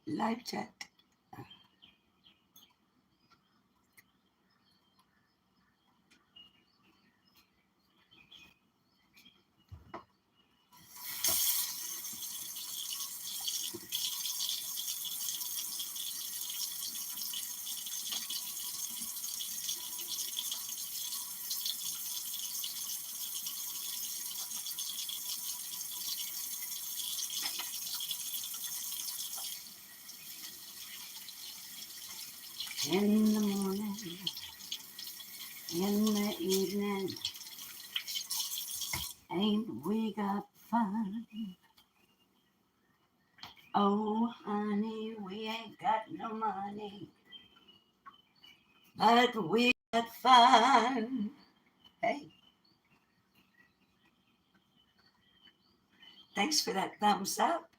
Live chat. In the morning, in the evening, ain't we got fun? Oh, honey, we ain't got no money, but we got fun. Hey, thanks for that thumbs up.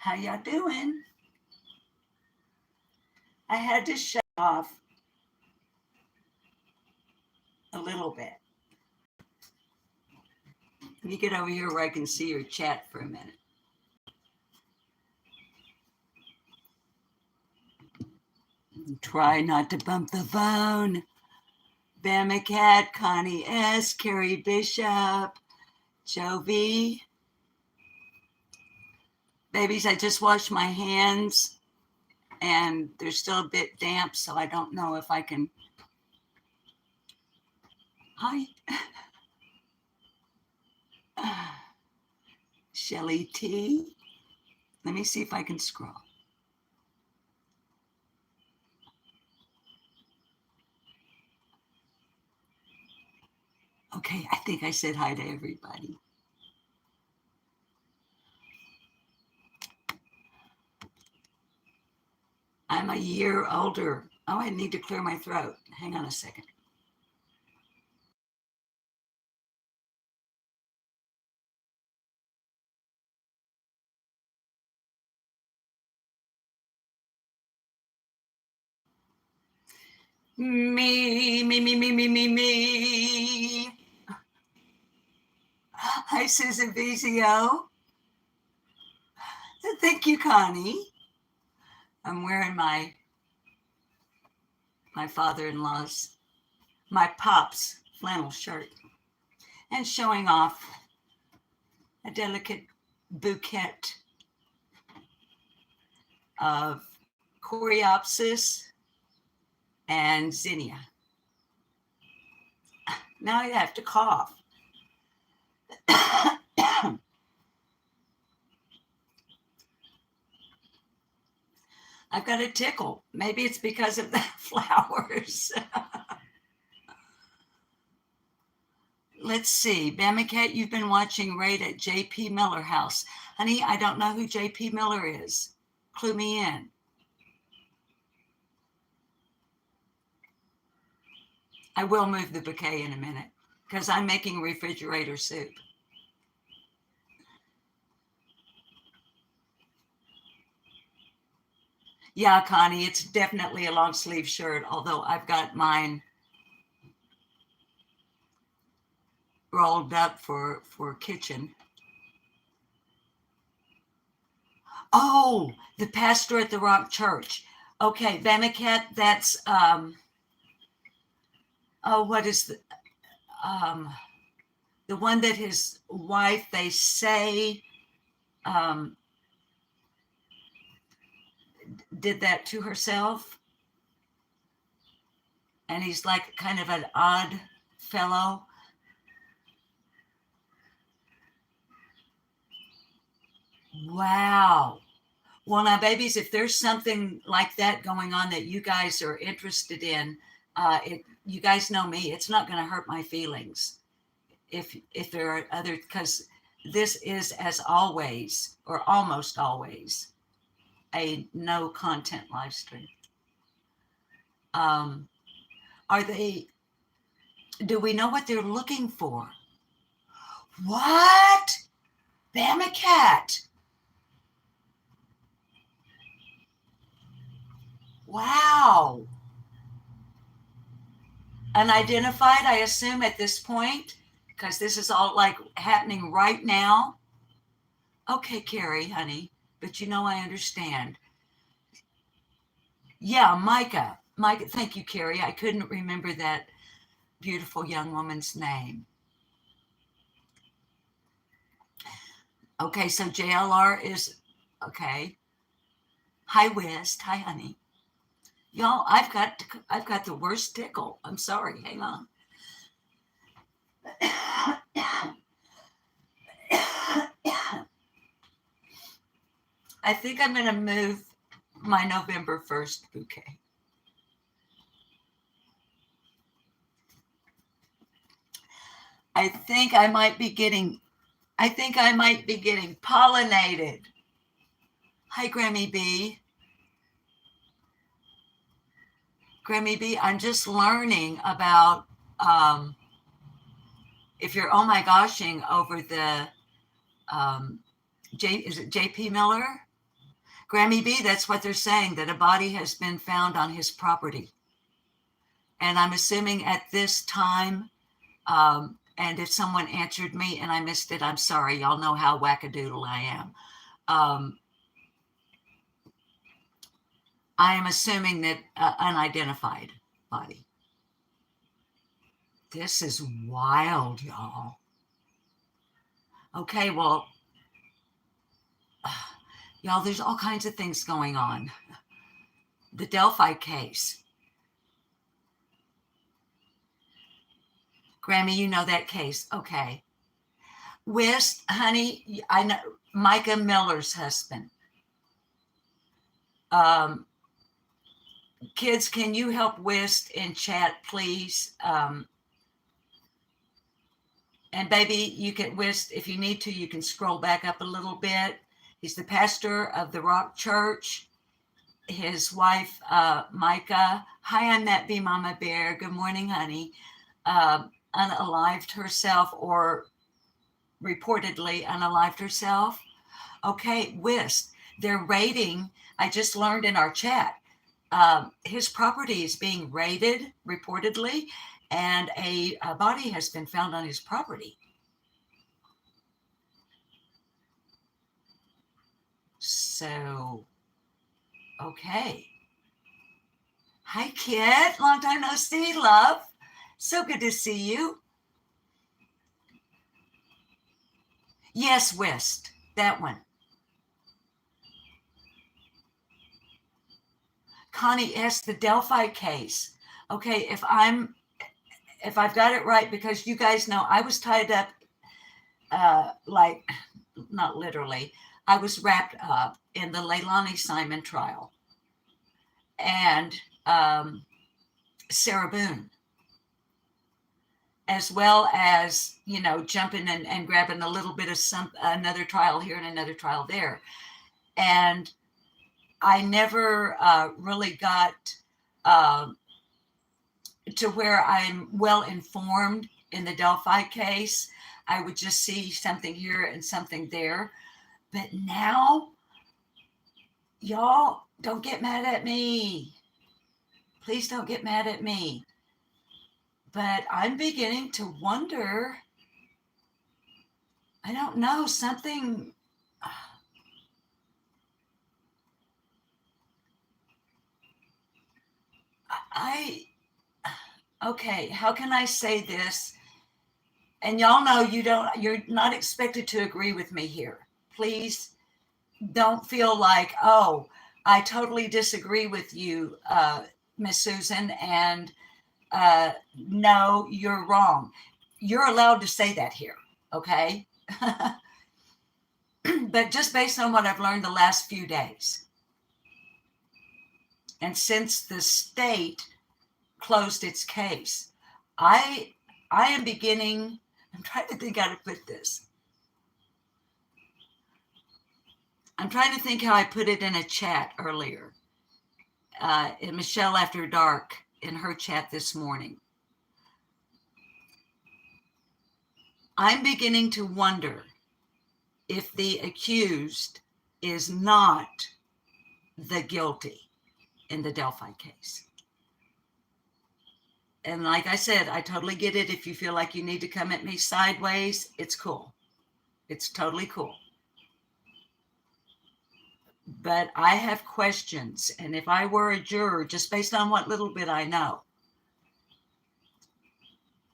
How y'all doing? I had to shut off a little bit. Let me get over here where I can see your chat for a minute. Try not to bump the phone. Bama Cat, Connie S., Carrie Bishop, Jovi. Babies, I just washed my hands and they're still a bit damp, so I don't know if I can. Hi. Shelly T. Let me see if I can scroll. Okay, I think I said hi to everybody. I'm a year older. Oh, I need to clear my throat. Hang on a second. Me. Hi, Susan Vizio. Thank you, Connie. I'm wearing my father-in-law's, my pop's flannel shirt and showing off a delicate bouquet of Coreopsis and zinnia. Now I have to cough. I've got a tickle. Maybe it's because of the flowers. Let's see. Bama Cat, you've been watching Raid at J.P. Miller House. Honey, I don't know who J.P. Miller is. Clue me in. I will move the bouquet in a minute because I'm making refrigerator soup. Yeah, Connie, it's definitely a long sleeve shirt, although I've got mine rolled up for kitchen. Oh, the pastor at the Rock Church. Okay, Bama Cat, that's what is the one that his wife, they say, did that to herself, and he's like kind of an odd fellow. Wow. Well, now, babies, if there's something like that going on that you guys are interested in, you guys know me. It's not going to hurt my feelings if there are other, because this is, as always, or almost always, a no content live stream. Are they? Do we know what they're looking for? What? Bama Cat. Wow. Unidentified, I assume, at this point. because this is all like happening right now. Okay, Carrie, honey, but I understand. Yeah, Micah. Micah, thank you, Carrie. I couldn't remember that beautiful young woman's name. Okay, so JLR is okay. Hi, West. Hi, honey. Y'all, I've got the worst tickle. I'm sorry. Hang on. I think I'm going to move my November 1st bouquet. I think I might be getting pollinated. Hi, Grammy B. Grammy B, I'm just learning about if you're oh my goshing over the is it JP Miller? Grammy B, that's what they're saying, that a body has been found on his property. And I'm assuming at this time, and if someone answered me and I missed it, I'm sorry. Y'all know how wackadoodle I am. I am assuming that unidentified body. This is wild, y'all. Okay, well, y'all, there's all kinds of things going on. The Delphi case. Grammy, you know that case. Okay. West, honey, I know Micah Miller's husband. Kids, can you help West in chat, please? And baby, you can, West, if you need to, you can scroll back up a little bit. He's the pastor of the Rock Church. His wife, Micah. Hi, I'm that Bee Mama Bear. Good morning, honey. Unalived herself, or reportedly unalived herself. Okay, West, they're raiding. I just learned in our chat, his property is being raided, reportedly, and a body has been found on his property. So, okay. Hi, Kit. Long time no see, love. So good to see you. Yes, West, that one. Connie S., the Delphi case. Okay, if I've got it right, because you guys know I was tied up, like, not literally, I was wrapped up in the Leilani Simon trial and Sarah Boone, as well as, jumping and grabbing a little bit of another trial here and another trial there. And I never really got to where I'm well informed in the Delphi case. I would just see something here and something there. But now, y'all, don't get mad at me. Please don't get mad at me. But I'm beginning to wonder, I don't know, something. Okay, how can I say this? And y'all know you're not expected to agree with me here. Please don't feel like, oh, I totally disagree with you, Miss Susan, and no, you're wrong. You're allowed to say that here, okay? But just based on what I've learned the last few days, and since the state closed its case, I am beginning, I'm trying to think how to put this. I'm trying to think how I put it in a chat earlier. In Michelle After Dark, in her chat this morning. I'm beginning to wonder if the accused is not the guilty in the Delphi case. And like I said, I totally get it. If you feel like you need to come at me sideways, it's cool. It's totally cool. But I have questions. And if I were a juror, just based on what little bit I know,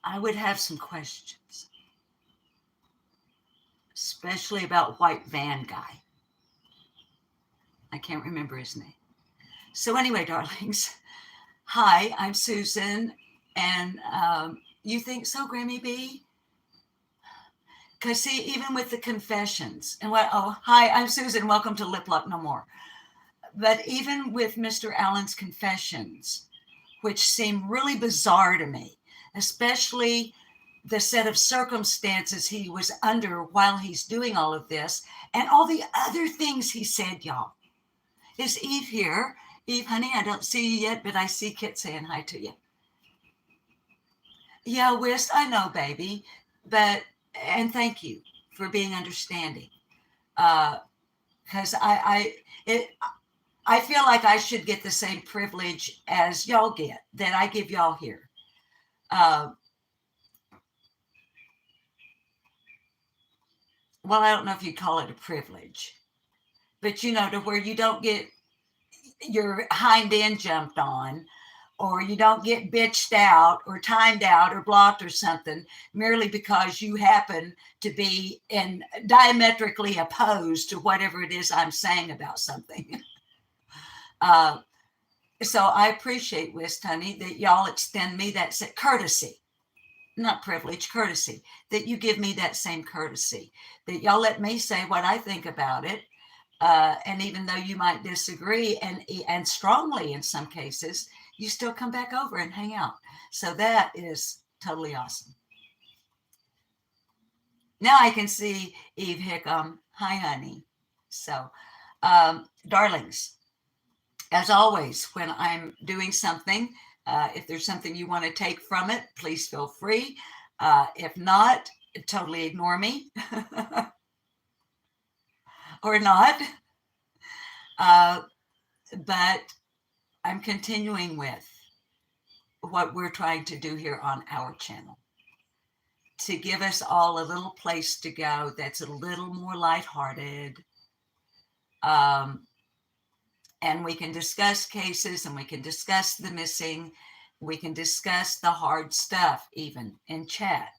I would have some questions, especially about white van guy. I can't remember his name. So anyway, darlings, hi, I'm Susan. And you think so, Grammy B? Because see, even with the confessions and hi, I'm Susan. Welcome to Lip Lock No More. But even with Mr. Allen's confessions, which seem really bizarre to me, especially the set of circumstances he was under while he's doing all of this, and all the other things he said, y'all. Is Eve here? Eve, honey, I don't see you yet, but I see Kit saying hi to you. Yeah, Wist, I know, baby, and thank you for being understanding. Because I feel like I should get the same privilege as y'all get that I give y'all here. Well, I don't know if you call it a privilege, but to where you don't get your hind end jumped on, or you don't get bitched out or timed out or blocked or something merely because you happen to be diametrically opposed to whatever it is I'm saying about something. So I appreciate, Wist, honey, that y'all extend me that courtesy, not privilege, courtesy, that you give me that same courtesy, that y'all let me say what I think about it. And even though you might disagree and strongly in some cases, you still come back over and hang out. So that is totally awesome. Now I can see Eve Hickam. Hi, honey. So, darlings, as always, when I'm doing something, if there's something you want to take from it, please feel free. If not, totally ignore me or not. But I'm continuing with what we're trying to do here on our channel, to give us all a little place to go that's a little more lighthearted. And we can discuss cases, and we can discuss the missing. We can discuss the hard stuff even in chat.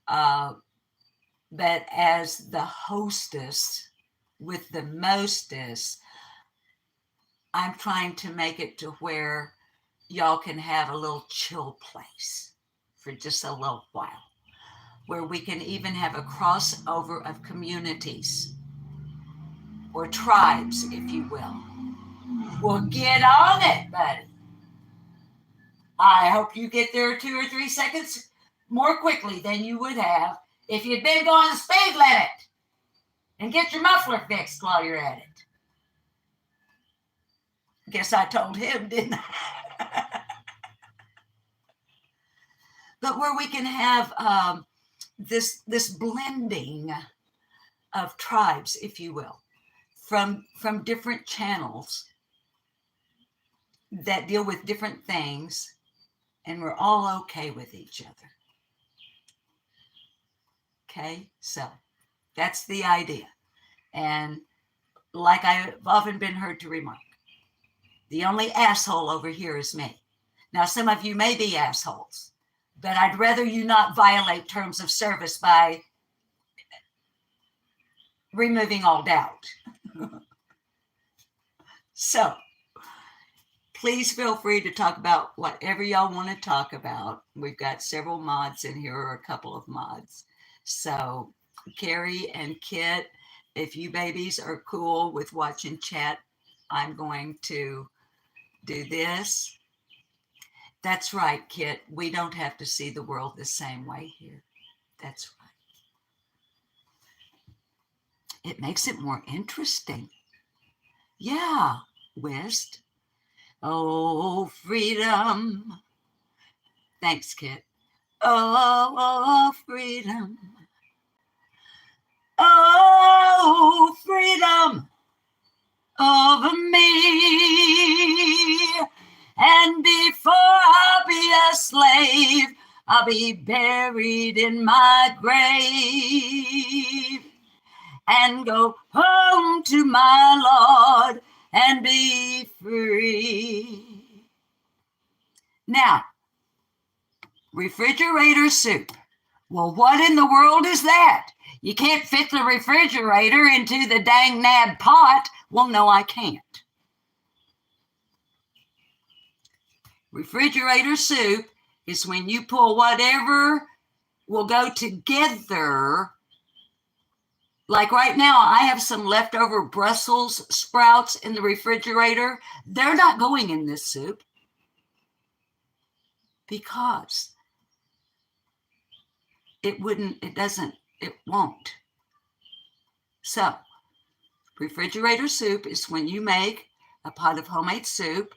But as the hostess with the mostest, I'm trying to make it to where y'all can have a little chill place for just a little while, where we can even have a crossover of communities or tribes, if you will. Well, get on it, buddy. I hope you get there 2 or 3 seconds more quickly than you would have if you'd been going the speed limit. And get your muffler fixed while you're at it. Guess I told him, didn't I? But where we can have this blending of tribes, if you will, from different channels that deal with different things, and we're all okay with each other. Okay, so that's the idea. And like I've often been heard to remark, the only asshole over here is me. Now, some of you may be assholes, but I'd rather you not violate terms of service by removing all doubt. So please feel free to talk about whatever y'all want to talk about. We've got several mods in here, or a couple of mods. So Carrie and Kit, if you babies are cool with watching chat, I'm going to do this. That's right, Kit. We don't have to see the world the same way here. That's right. It makes it more interesting. Yeah, West. Oh, freedom. Thanks, Kit. Oh, freedom. Oh, freedom over me. And before I'll be a slave, I'll be buried in my grave and go home to my Lord and be free. Now, refrigerator soup. Well, what in the world is that? You can't fit the refrigerator into the dang nab pot. Well, no, I can't. Refrigerator soup is when you pull whatever will go together. Like right now, I have some leftover Brussels sprouts in the refrigerator. They're not going in this soup because it won't. So, refrigerator soup is when you make a pot of homemade soup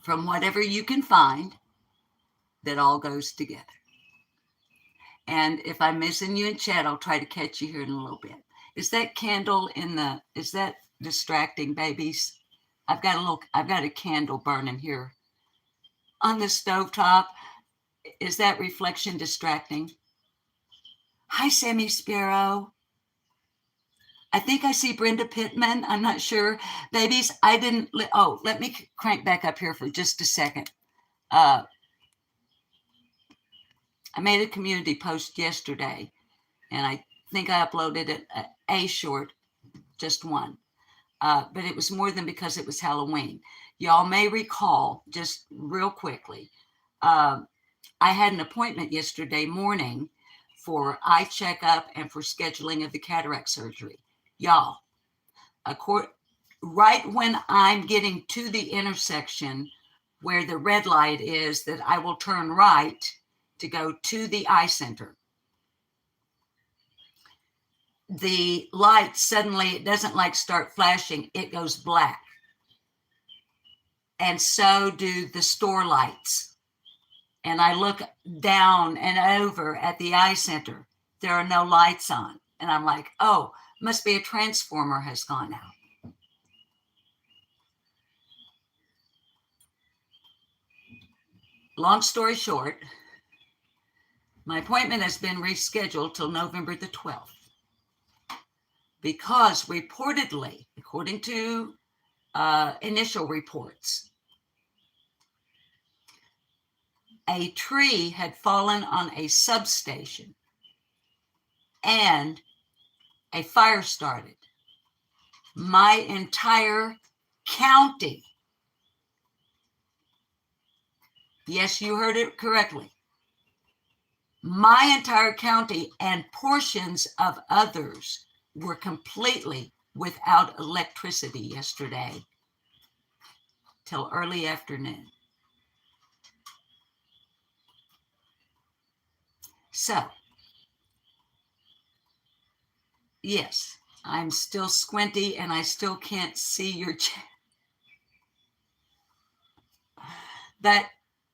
from whatever you can find that all goes together. And if I'm missing you in chat, I'll try to catch you here in a little bit. Is that candle is that distracting, babies? I've got a candle burning here on the stovetop. Is that reflection distracting? Hi, Sammy Sparrow. I think I see Brenda Pittman. I'm not sure. Babies, let me crank back up here for just a second. I made a community post yesterday, and I think I uploaded a short, just one. But it was more than because it was Halloween. Y'all may recall, just real quickly, I had an appointment yesterday morning for eye checkup and for scheduling of the cataract surgery. Y'all, right when I'm getting to the intersection where the red light is, that I will turn right to go to the eye center. The light suddenly, it doesn't like start flashing, it goes black. And so do the store lights. And I look down and over at the eye center. There are no lights on. And I'm like, oh, must be a transformer has gone out. Long story short, my appointment has been rescheduled till November the 12th. Because reportedly, according to initial reports, a tree had fallen on a substation and a fire started. My entire county, yes, you heard it correctly, my entire county and portions of others were completely without electricity yesterday till early afternoon. So, yes, I'm still squinty and I still can't see your chat. That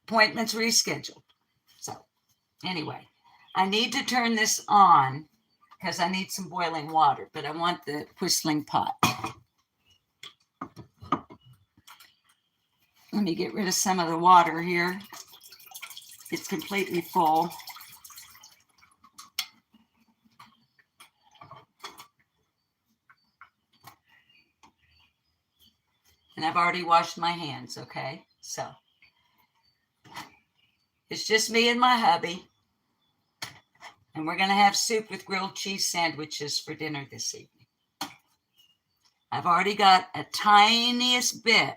appointment's rescheduled. So, anyway, I need to turn this on because I need some boiling water, but I want the whistling pot. Let me get rid of some of the water here. It's completely full. And I've already washed my hands, okay? So, it's just me and my hubby. And we're going to have soup with grilled cheese sandwiches for dinner this evening. I've already got a tiniest bit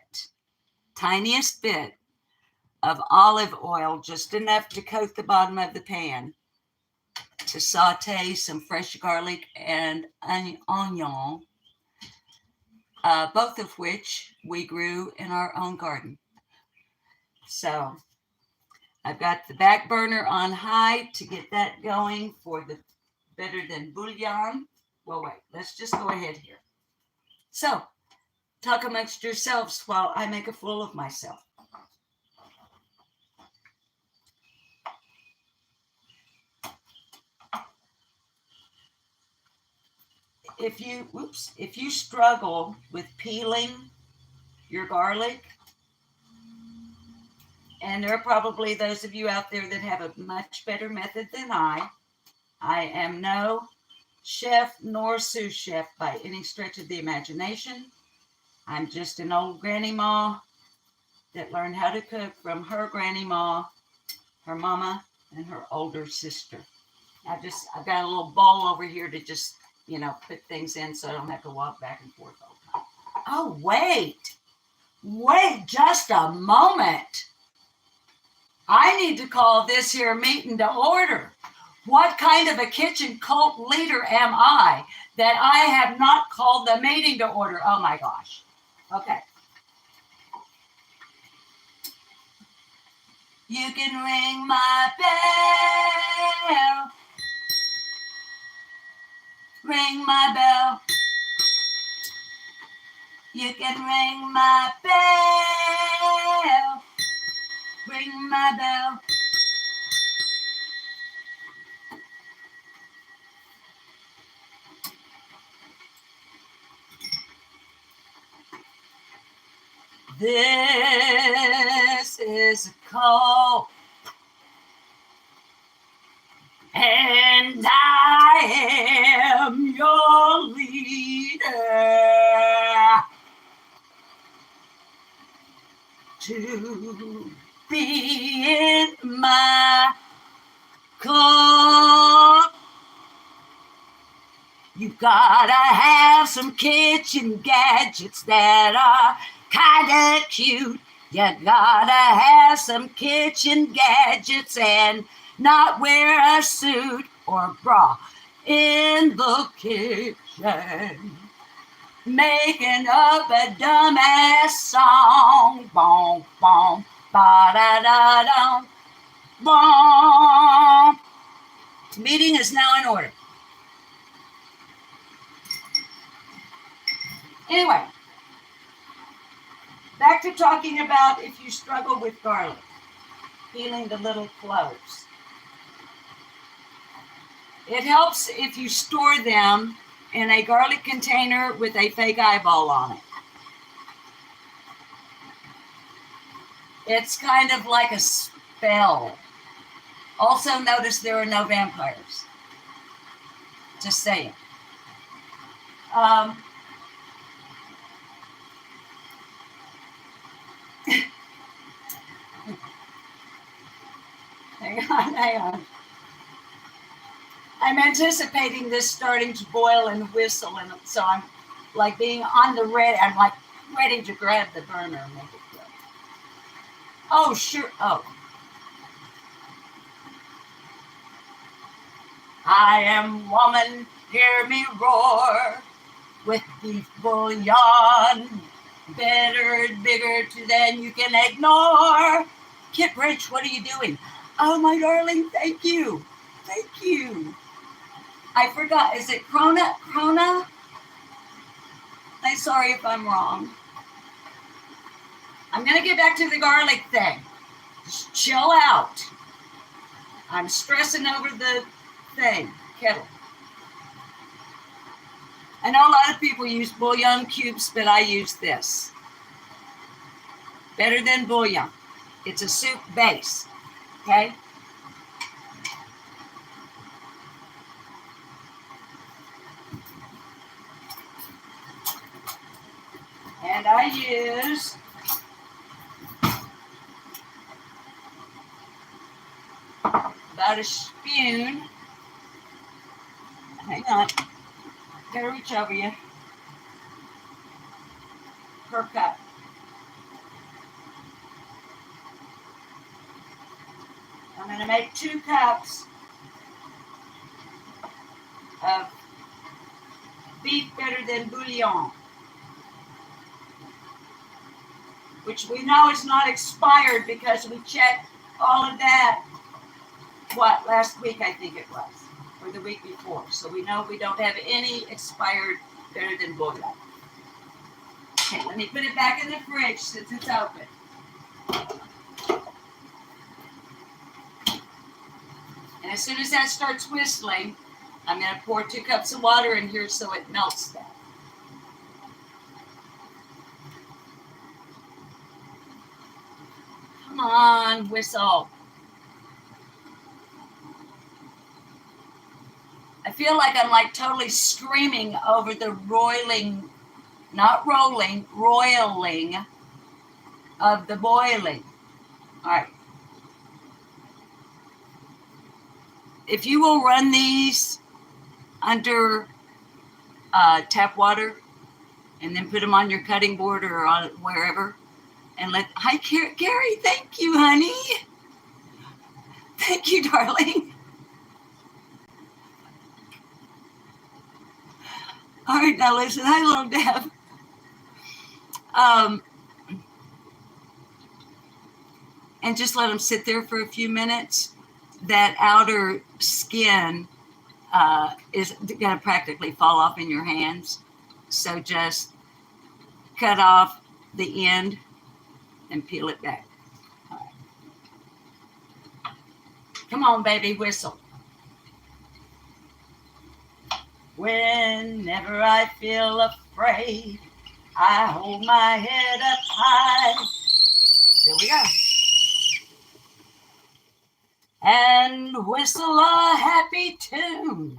of olive oil, just enough to coat the bottom of the pan, to saute some fresh garlic and onion, both of which we grew in our own garden. So I've got the back burner on high to get that going for the better than bouillon. Well, wait, let's just go ahead here. So talk amongst yourselves while I make a fool of myself. If you struggle with peeling your garlic, And there are probably those of you out there that have a much better method than I. I am no chef nor sous chef by any stretch of the imagination. I'm just an old granny ma that learned how to cook from her granny ma, her mama, and her older sister. I've got a little bowl over here to just, put things in so I don't have to walk back and forth all the time. Oh, wait just a moment. I need to call this here meeting to order. What kind of a kitchen cult leader am I that I have not called the meeting to order? Oh my gosh. Okay. You can ring my bell. Ring my bell. You can ring my bell. Ring my bell. This is a call, and I am your leader to be in my call. You gotta have some kitchen gadgets that are kinda cute. You gotta have some kitchen gadgets and not wear a suit or bra in the kitchen. Making up a dumbass song. Boom, boom, ba-da-da-dum, boom. Meeting is now in order. Anyway, back to talking about if you struggle with garlic, peeling the little cloves. It helps if you store them in a garlic container with a fake eyeball on it. It's kind of like a spell. Also notice there are no vampires. Just saying. Hang on. I'm anticipating this starting to boil and whistle, and so I'm like being on the red. I'm like ready to grab the burner and make it go. Oh, sure. Oh. I am woman, hear me roar, with beef bouillon, better, bigger than you can ignore. Kit Rich, what are you doing? Oh, my darling, thank you. Thank you. I forgot. Is it Krona? Krona? I'm sorry if I'm wrong. I'm going to get back to the garlic thing. Just chill out. I'm stressing over the kettle. I know a lot of people use bouillon cubes, but I use this. Better than bouillon. It's a soup base. Okay? And I use about a spoon. Hang on. Gotta reach over you. Per cup. I'm going to make 2 cups of beef better than bouillon, which we know is not expired because we checked all of that, last week I think it was, or the week before. So we know we don't have any expired better than bouillon. Okay, let me put it back in the fridge since it's open. And as soon as that starts whistling, I'm going to pour 2 cups of water in here so it melts that. Come on, whistle. I feel like I'm like totally screaming over the roiling, not rolling, roiling of the boiling. All right. If you will run these under tap water and then put them on your cutting board or on wherever and hi, Gary, thank you, honey. Thank you, darling. All right, now listen, hi, little Deb. And just let them sit there for a few minutes. That outer skin is going to practically fall off in your hands. So just cut off the end and peel it back. All right. Come on, baby, whistle. Whenever I feel afraid, I hold my head up high. There we go. And whistle a happy tune.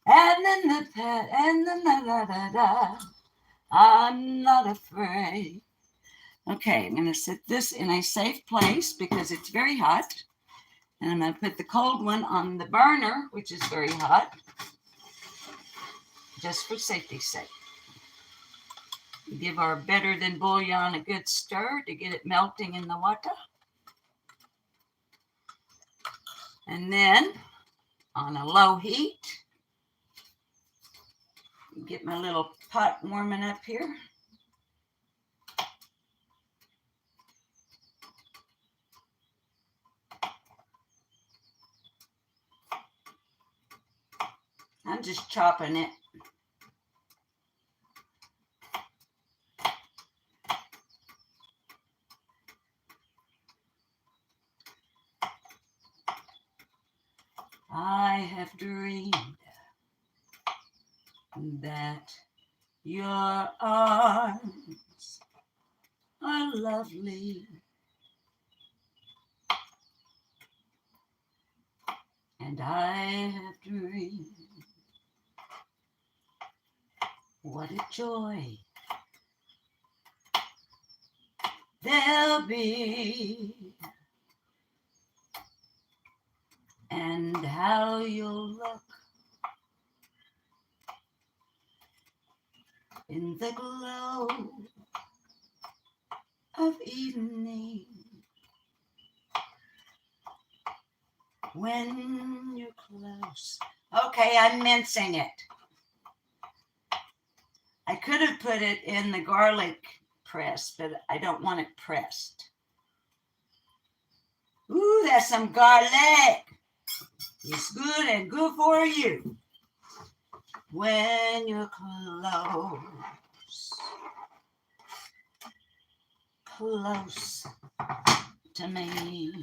And then the da da da. I'm not afraid. Okay, I'm going to set this in a safe place because it's very hot. And I'm going to put the cold one on the burner, which is very hot, just for safety's sake. Give our better than bouillon a good stir to get it melting in the water. And then on a low heat, get my little pot warming up here. I'm just chopping it. I have dreamed that your arms are lovely, and I have dreamed what a joy there'll be, and how you'll look in the glow of evening when you're close. Okay, I'm mincing it. I could have put it in the garlic press, but I don't want it pressed. Ooh, that's some garlic. It's good and good for you when you're close to me.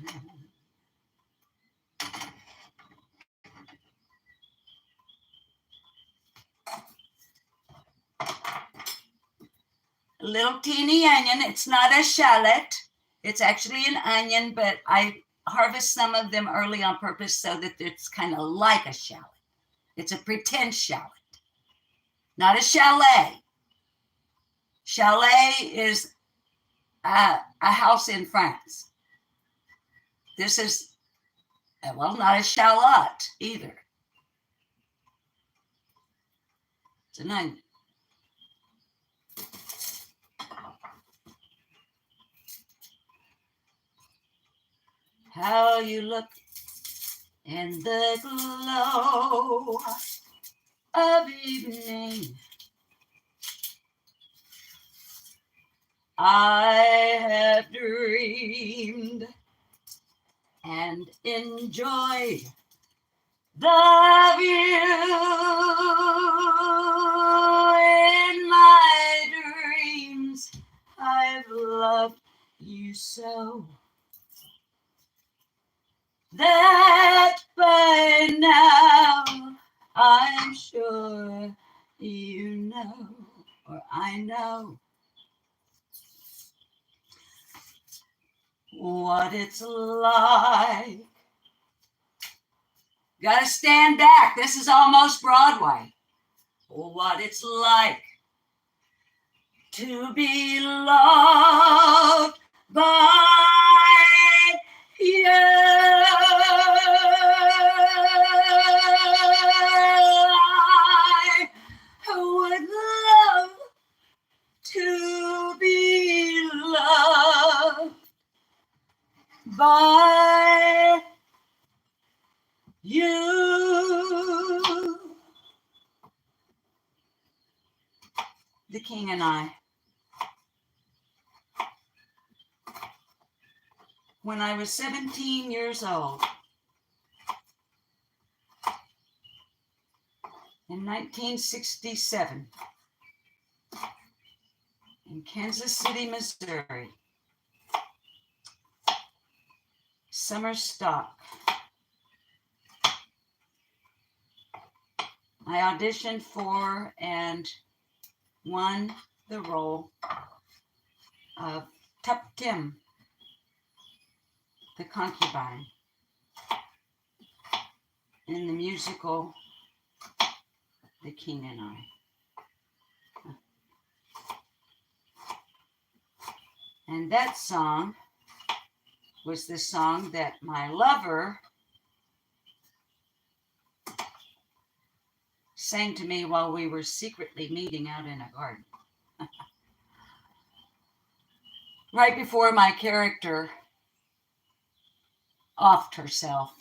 A little teeny onion. It's not a shallot. It's actually an onion, but I harvest some of them early on purpose so that it's kind of like a shallot. It's a pretend shallot, not a chalet. Chalet is a house in France. This is, well, not a shallot either. It's an onion. How you look in the glow of evening. I have dreamed and enjoyed the view in my dreams. I've loved you so that by now I'm sure you know, or I know, what it's like. Gotta stand back. This is almost Broadway. What it's like to be loved by you. I would love to be loved by you. The King and I. When I was 17 years old, in 1967, in Kansas City, Missouri, summer stock, I auditioned for and won the role of Tup Tim, the concubine, in the musical The King and I. And that song was the song that my lover sang to me while we were secretly meeting out in a garden. Right before my character offed herself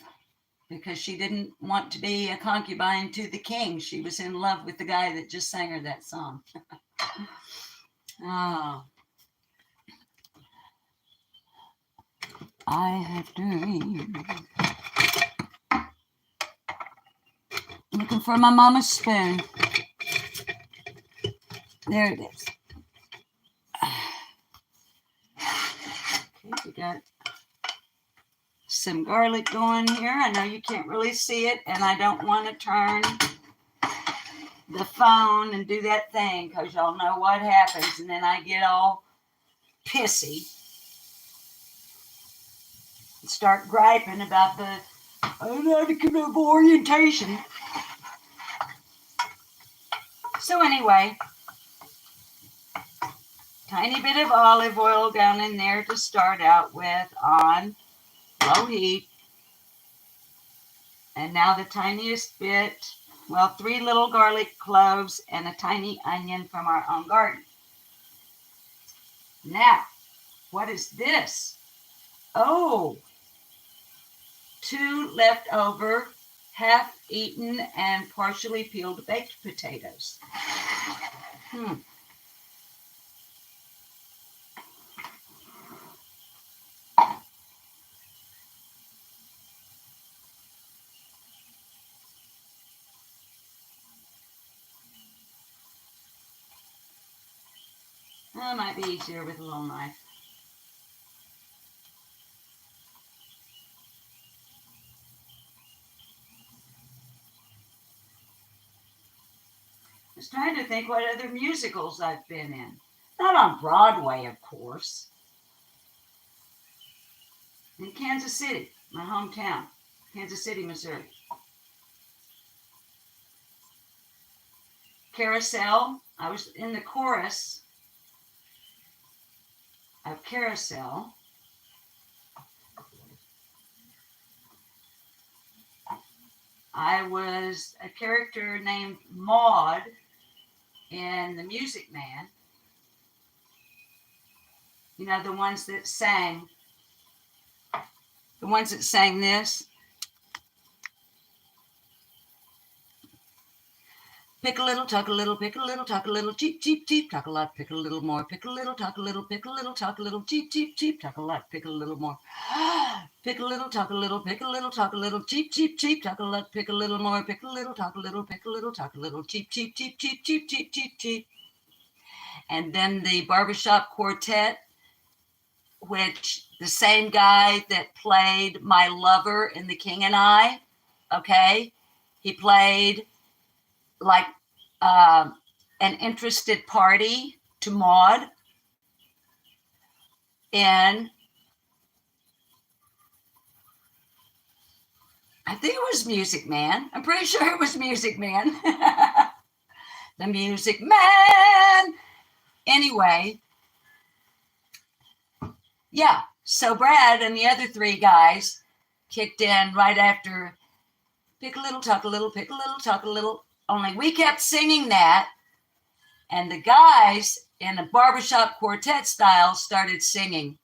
because she didn't want to be a concubine to the king. She was in love with the guy that just sang her that song. Oh. I have dreamed. Looking for my mama's spoon. There it is. Okay, we got some garlic going here. I know you can't really see it, and I don't want to turn the phone and do that thing because y'all know what happens, and then I get all pissy and start griping about the of orientation. So anyway, tiny bit of olive oil down in there to start out with on low heat. And now the tiniest bit, well, 3 little garlic cloves and a tiny onion from our own garden. Now, what is this? Oh, 2 leftover, half-eaten and partially peeled baked potatoes. That might be easier with a little knife. I was trying to think what other musicals I've been in. Not on Broadway, of course. In Kansas City, my hometown, Kansas City, Missouri. Carousel, I was in the chorus of Carousel. I was a character named Maud in The Music Man. You know, the ones that sang this. Pick a little, tuck a little, pick a little, tuck a little, cheep, cheep, cheep, tuck a lot, pick a little more, pick a little, tuck a little, pick a little, tuck a little, cheep, cheep, cheep, tuck a lot, pick a little more. Pick a little, tuck a little, pick a little, tuck a little, cheep, cheep, cheep, tuck a lot, pick a little more, pick a little, tuck a little, pick a little, tuck a little, cheep, cheep, cheep, cheep, cheep, cheep, cheep, cheep. And then the Barbershop Quartet, which the same guy that played my lover in The King and I, okay, he played like an interested party to Maud in think it was Music Man. I'm pretty sure it was Music Man. The Music Man. Anyway, yeah. So Brad and the other three guys kicked in right after Pick a Little, Talk a Little, Pick a Little, Talk a Little. Only we kept singing that. And the guys in a barbershop quartet style started singing,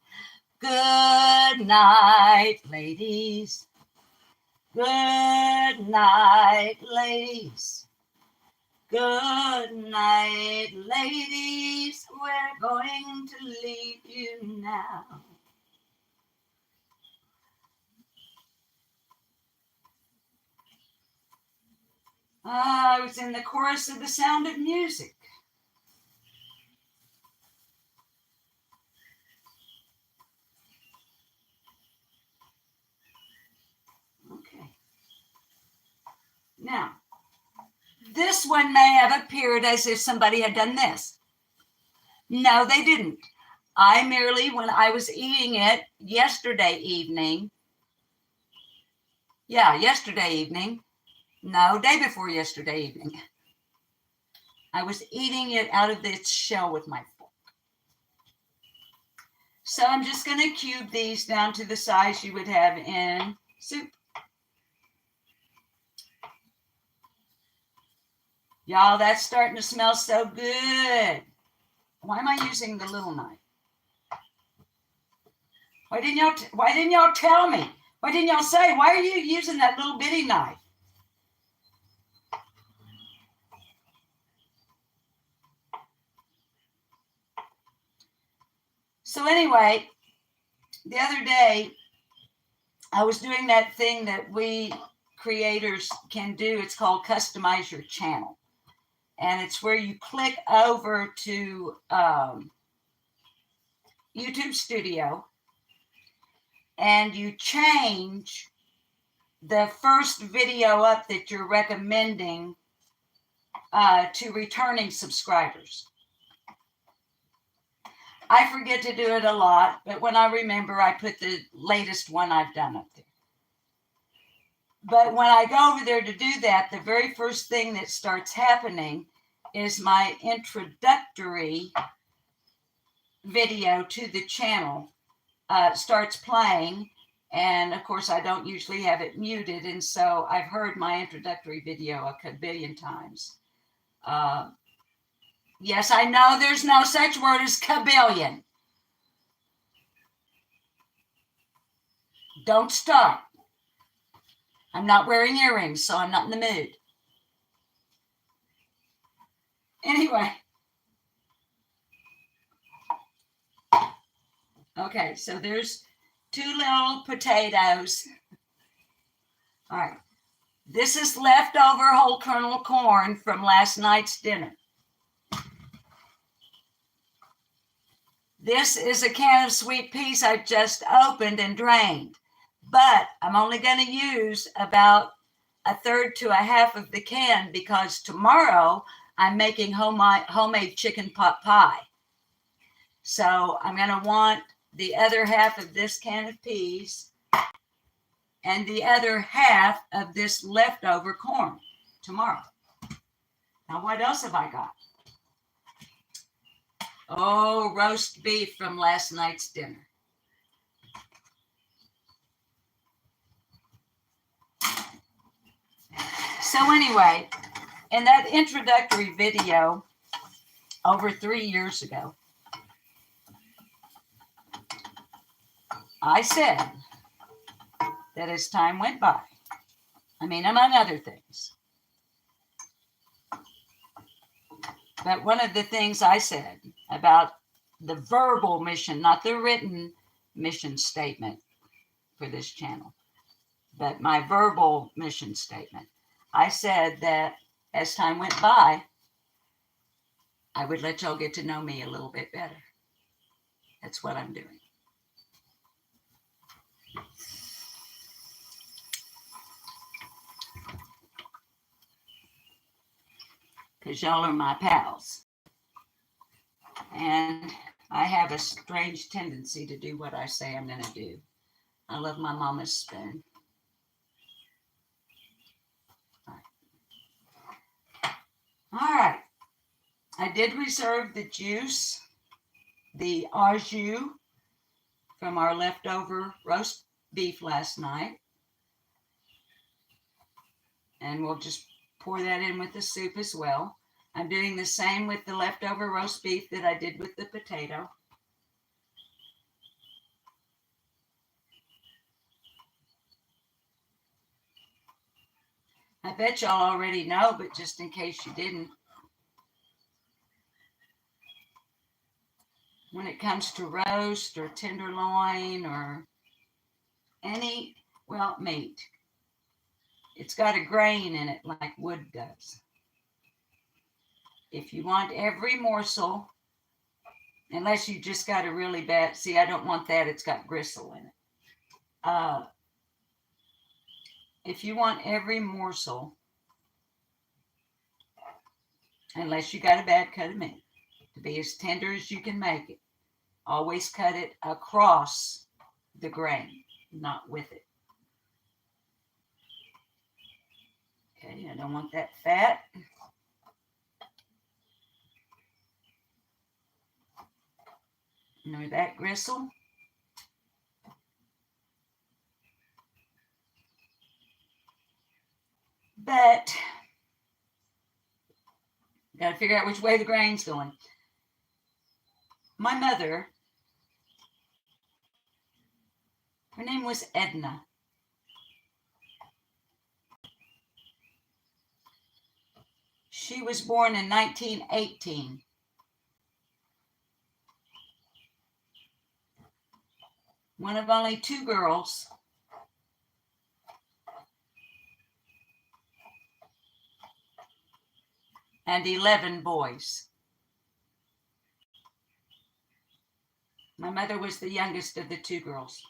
"Good night, ladies. Good night, ladies. Good night, ladies. We're going to leave you now." I was in the chorus of The Sound of Music. Okay. Now, this one may have appeared as if somebody had done this. No, they didn't. I merely, when I was eating it yesterday evening, no, day before yesterday evening, I was eating it out of its shell with my fork. So I'm just going to cube these down to the size you would have in soup. Y'all, that's starting to smell so good. Why am I using the little knife? Why didn't y'all tell me? Why didn't y'all say, why are you using that little bitty knife? So anyway, the other day, I was doing that thing that we creators can do. It's called Customize Your Channel. And it's where you click over to YouTube Studio and you change the first video up that you're recommending to returning subscribers. I forget to do it a lot, but when I remember, I put the latest one I've done up there. But when I go over there to do that, the very first thing that starts happening is my introductory video to the channel starts playing. And of course, I don't usually have it muted. And so I've heard my introductory video a kabillion times. Yes, I know there's no such word as kabillion. Don't start. I'm not wearing earrings, so I'm not in the mood. Anyway. Okay, so there's 2 little potatoes. All right. This is leftover whole kernel corn from last night's dinner. This is a can of sweet peas I've just opened and drained, but I'm only going to use about 1/3 to 1/2 of the can because tomorrow I'm making homemade chicken pot pie. So I'm going to want the other half of this can of peas and the other half of this leftover corn tomorrow. Now, what else have I got? Oh, roast beef from last night's dinner. So anyway, in that introductory video over 3 years ago, I said that as time went by, among other things, but one of the things I said about the verbal mission, not the written mission statement for this channel, but my verbal mission statement, I said that as time went by, I would let y'all get to know me a little bit better. That's what I'm doing. Because y'all are my pals. And I have a strange tendency to do what I say I'm going to do. I love my mama's spoon. All right. I did reserve the juice, the au jus from our leftover roast beef last night. And we'll just pour that in with the soup as well. I'm doing the same with the leftover roast beef that I did with the potato. I bet y'all already know, but just in case you didn't, when it comes to roast or tenderloin or any, well, meat, it's got a grain in it like wood does. If you want every morsel, unless you just got a really bad, see, I don't want that, it's got gristle in it. If you want every morsel, unless you got a bad cut of meat, to be as tender as you can make it, always cut it across the grain, not with it. Okay, I don't want that fat. Nor that gristle. But got to figure out which way the grain's going. My mother, her name was Edna. She was born in 1918. One of only two girls. And 11 boys. My mother was the youngest of the two girls.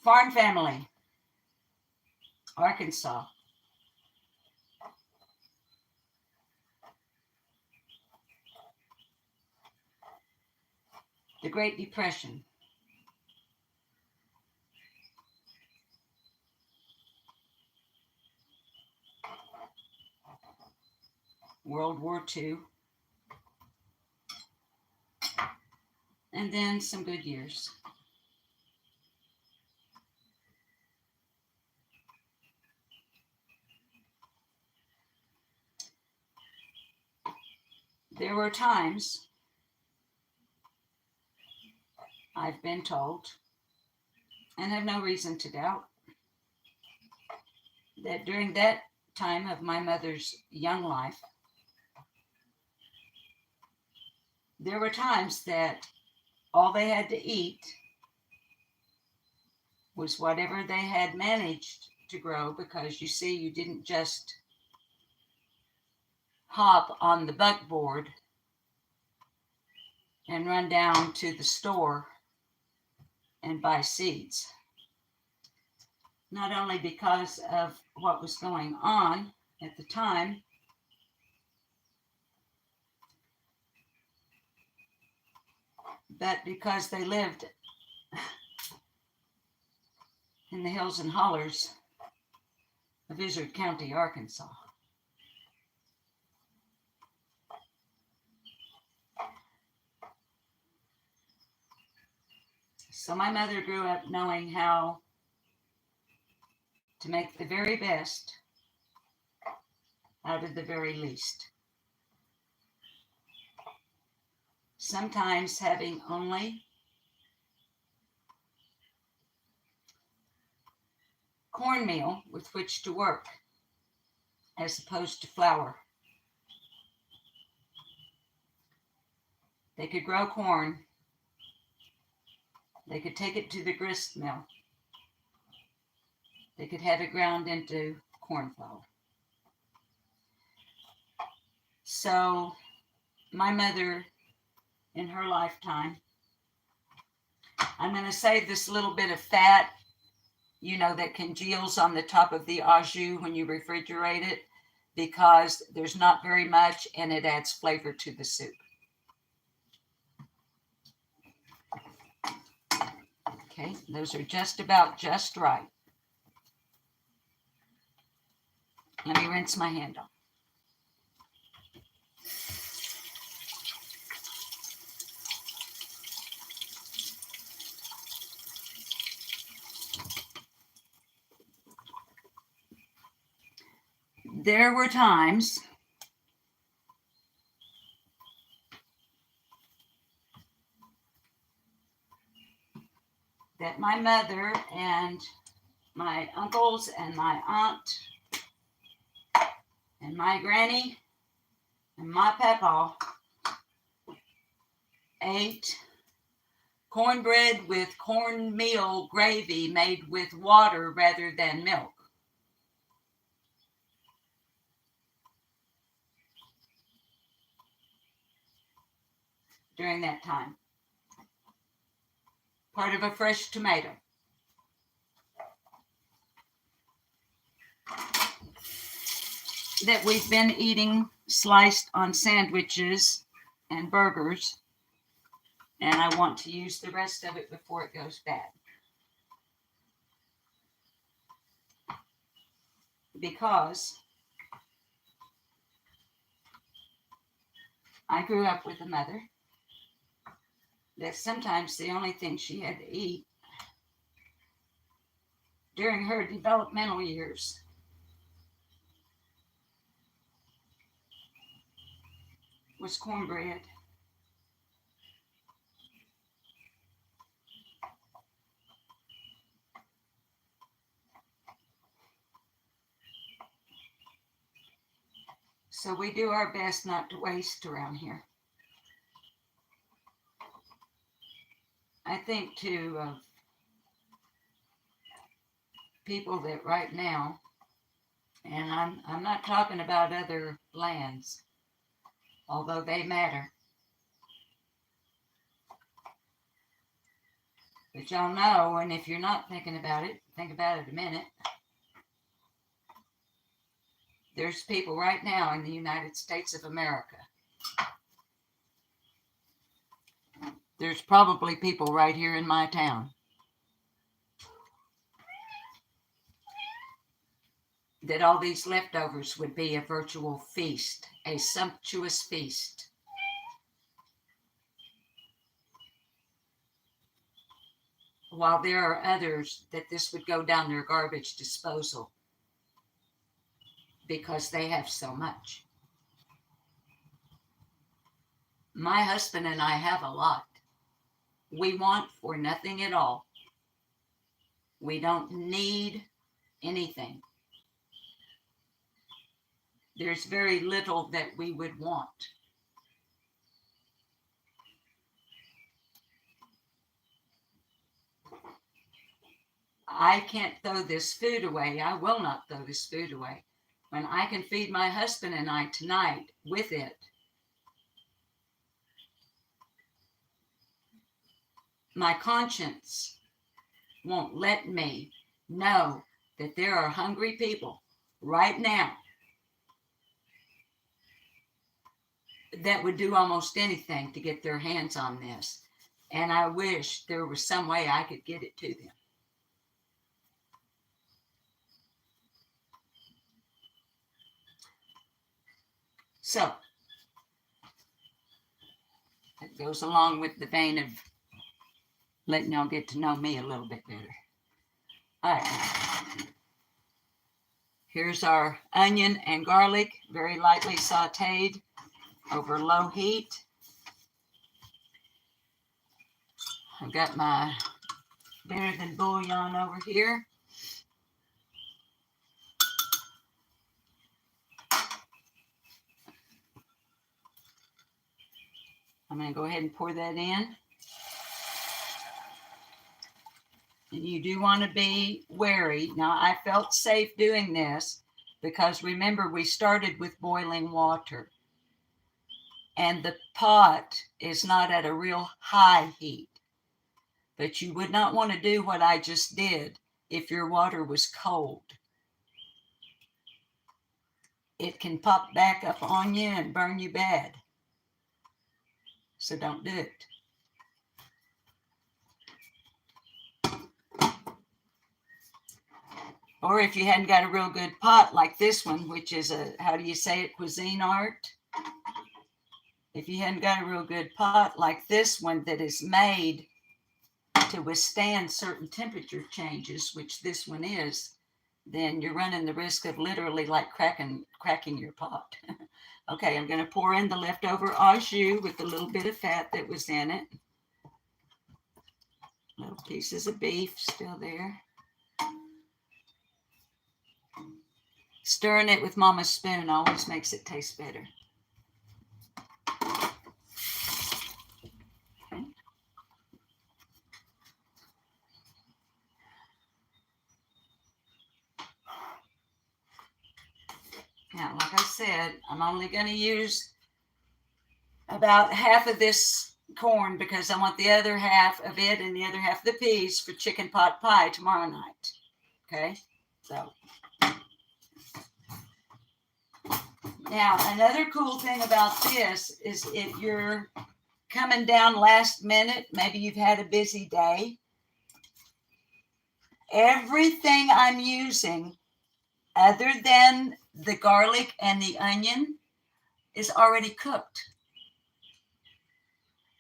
Farm family, Arkansas. The Great Depression. World War II. And then some good years. There were times, I've been told, and have no reason to doubt, that during that time of my mother's young life, there were times that all they had to eat was whatever they had managed to grow, because you see, you didn't just hop on the buckboard and run down to the store and buy seeds. Not only because of what was going on at the time, but because they lived in the hills and hollers of Izard County, Arkansas. So my mother grew up knowing how to make the very best out of the very least. Sometimes having only cornmeal with which to work, as opposed to flour. They could grow corn. They could take it to the grist mill. They could have it ground into corn flour. So my mother, in her lifetime, I'm going to save this little bit of fat, that congeals on the top of the au jus when you refrigerate it, because there's not very much and it adds flavor to the soup. Okay, those are just about just right. Let me rinse my hand off. There were times that my mother and my uncles and my aunt and my granny and my papa ate cornbread with cornmeal gravy made with water rather than milk. During that time. Part of a fresh tomato. That we've been eating sliced on sandwiches and burgers, and I want to use the rest of it before it goes bad. Because I grew up with a mother that sometimes the only thing she had to eat during her developmental years was cornbread. So we do our best not to waste around here. I think too of people that right now, and I'm not talking about other lands, although they matter. But y'all know, and if you're not thinking about it, think about it a minute. There's people right now in the United States of America. There's probably people right here in my town that all these leftovers would be a virtual feast, a sumptuous feast. While there are others that this would go down their garbage disposal because they have so much. My husband and I have a lot. We want for nothing at all. We don't need anything. There's very little that we would want. I can't throw this food away. I will not throw this food away. When I can feed my husband and I tonight with it, my conscience won't let me know that there are hungry people right now that would do almost anything to get their hands on this. And I wish there was some way I could get it to them. So, it goes along with the vein of letting y'all get to know me a little bit better. All right. Here's our onion and garlic, very lightly sauteed over low heat. I've got my better than bouillon over here. I'm going to go ahead and pour that in. And you do want to be wary. Now, I felt safe doing this because remember, we started with boiling water. And the pot is not at a real high heat. But you would not want to do what I just did if your water was cold. It can pop back up on you and burn you bad. So don't do it. Or if you hadn't got a real good pot like this one, which is a, how do you say it, Cuisinart? If you hadn't got a real good pot like this one that is made to withstand certain temperature changes, which this one is, then you're running the risk of literally like cracking your pot. Okay, I'm going to pour in the leftover au jus with the little bit of fat that was in it. Little pieces of beef still there. Stirring it with Mama's spoon always makes it taste better. Okay. Now, like I said, I'm only going to use about half of this corn because I want the other half of it and the other half of the peas for chicken pot pie tomorrow night. Okay, so now another cool thing about this is if you're coming down last minute, maybe you've had a busy day, everything I'm using other than the garlic and the onion is already cooked.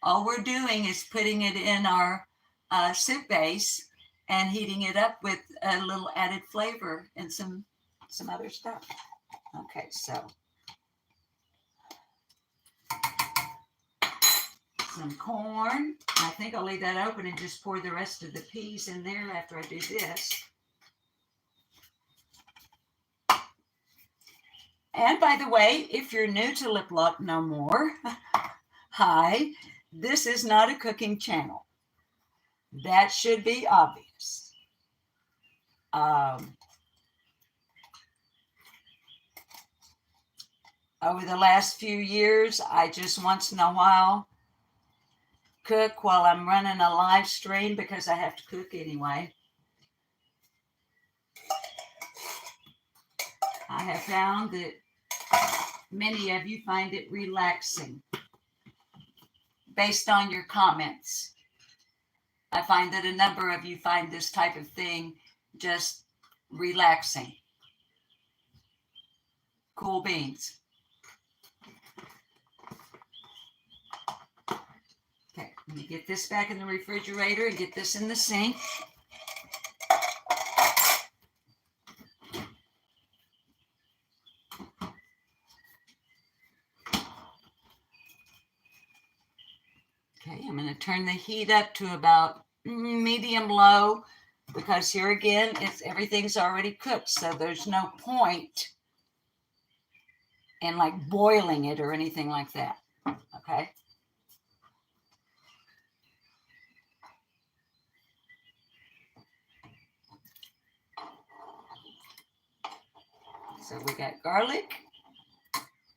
All we're doing is putting it in our soup base and heating it up with a little added flavor and some other stuff. Okay, so some corn. I think I'll leave that open and just pour the rest of the peas in there after I do this. And by the way, if you're new to Lip Lock No More, hi, this is not a cooking channel. That should be obvious. Over the last few years, I just once in a while cook while I'm running a live stream because I have to cook anyway. I have found that many of you find it relaxing based on your comments. I find that a number of you find this type of thing just relaxing. Cool beans. Okay, let me get this back in the refrigerator and get this in the sink. Okay, I'm going to turn the heat up to about medium low because here again, everything's already cooked, so there's no point in like boiling it or anything like that. Okay. So we got garlic,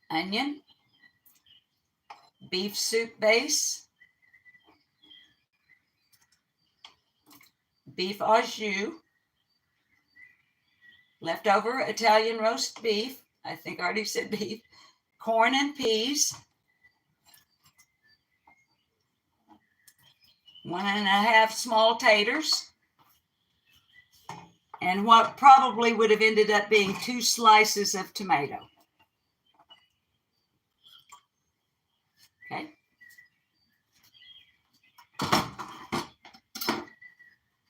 onion, beef soup base, beef au jus, leftover Italian roast beef. I think I already said beef, corn and peas, 1.5 small taters, and what probably would have ended up being 2 slices of tomato. Okay.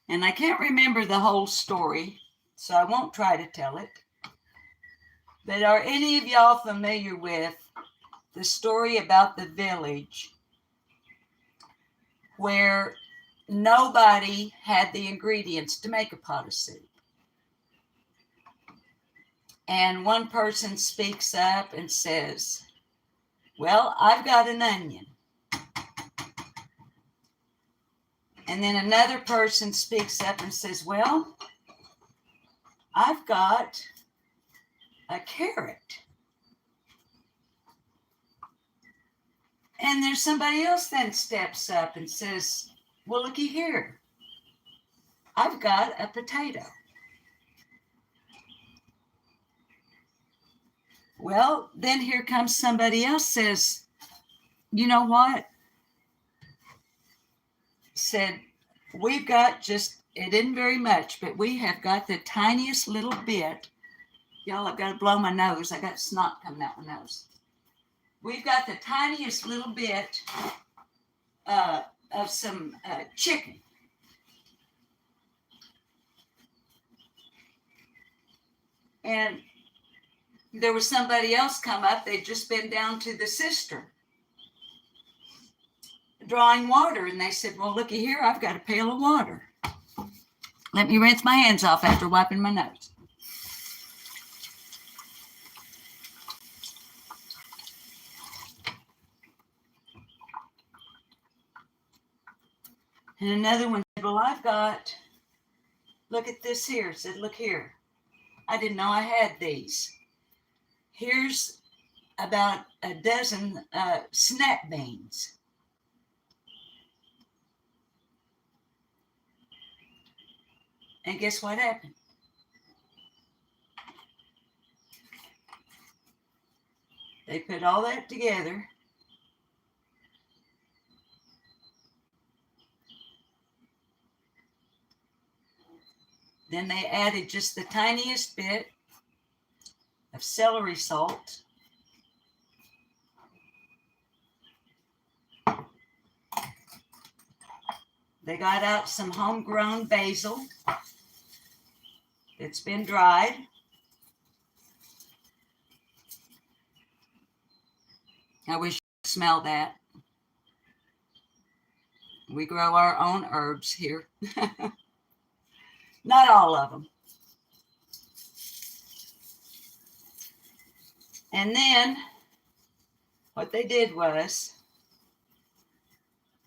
And I can't remember the whole story, so I won't try to tell it. But are any of y'all familiar with the story about the village where nobody had the ingredients to make a pot of soup? And one person speaks up and says, well, I've got an onion. And then another person speaks up and says, well, I've got a carrot. And there's somebody else then steps up and says, well, looky here. I've got a potato. Well, then here comes somebody else says, you know what? Said, we've got just it isn't very much, but we have got the tiniest little bit. Y'all, I've got to blow my nose. I got snot coming out my nose. We've got the tiniest little bit of some chicken. And there was somebody else come up. They'd just been down to the cistern drawing water. And they said, well, looky here, I've got a pail of water. Let me rinse my hands off after wiping my nose. And another one said, well, I've got, look at this here. Said, look here. I didn't know I had these. Here's about a dozen snap beans. And guess what happened? They put all that together. Then they added just the tiniest bit of celery salt. They got out some homegrown basil. It's been dried. I wish you could smell that. We grow our own herbs here. Not all of them. And then what they did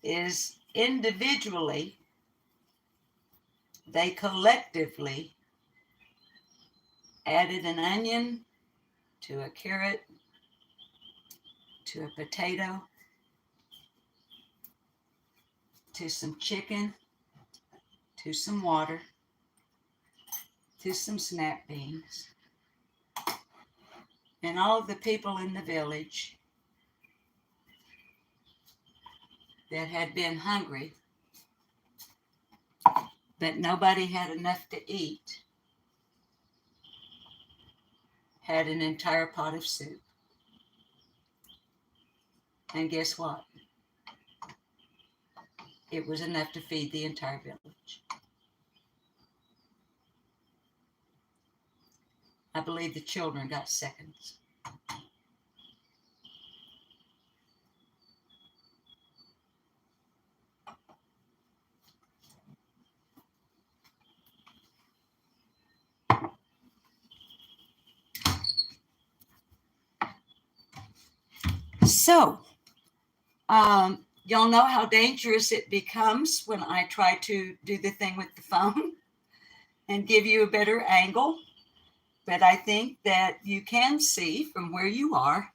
is individually, they collectively added an onion to a carrot, to a potato, to some chicken, to some water, to some snap beans. And all of the people in the village that had been hungry, but nobody had enough to eat, had an entire pot of soup. And guess what? It was enough to feed the entire village. I believe the children got seconds. So, y'all know how dangerous it becomes when I try to do the thing with the phone and give you a better angle. But I think that you can see from where you are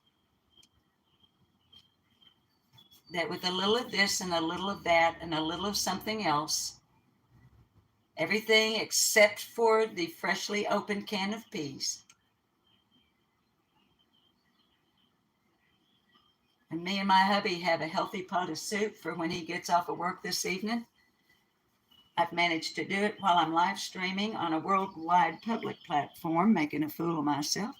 that with a little of this and a little of that and a little of something else, everything except for the freshly opened can of peas, and me and my hubby have a healthy pot of soup for when he gets off of work this evening. I've managed to do it while I'm live streaming on a worldwide public platform, making a fool of myself.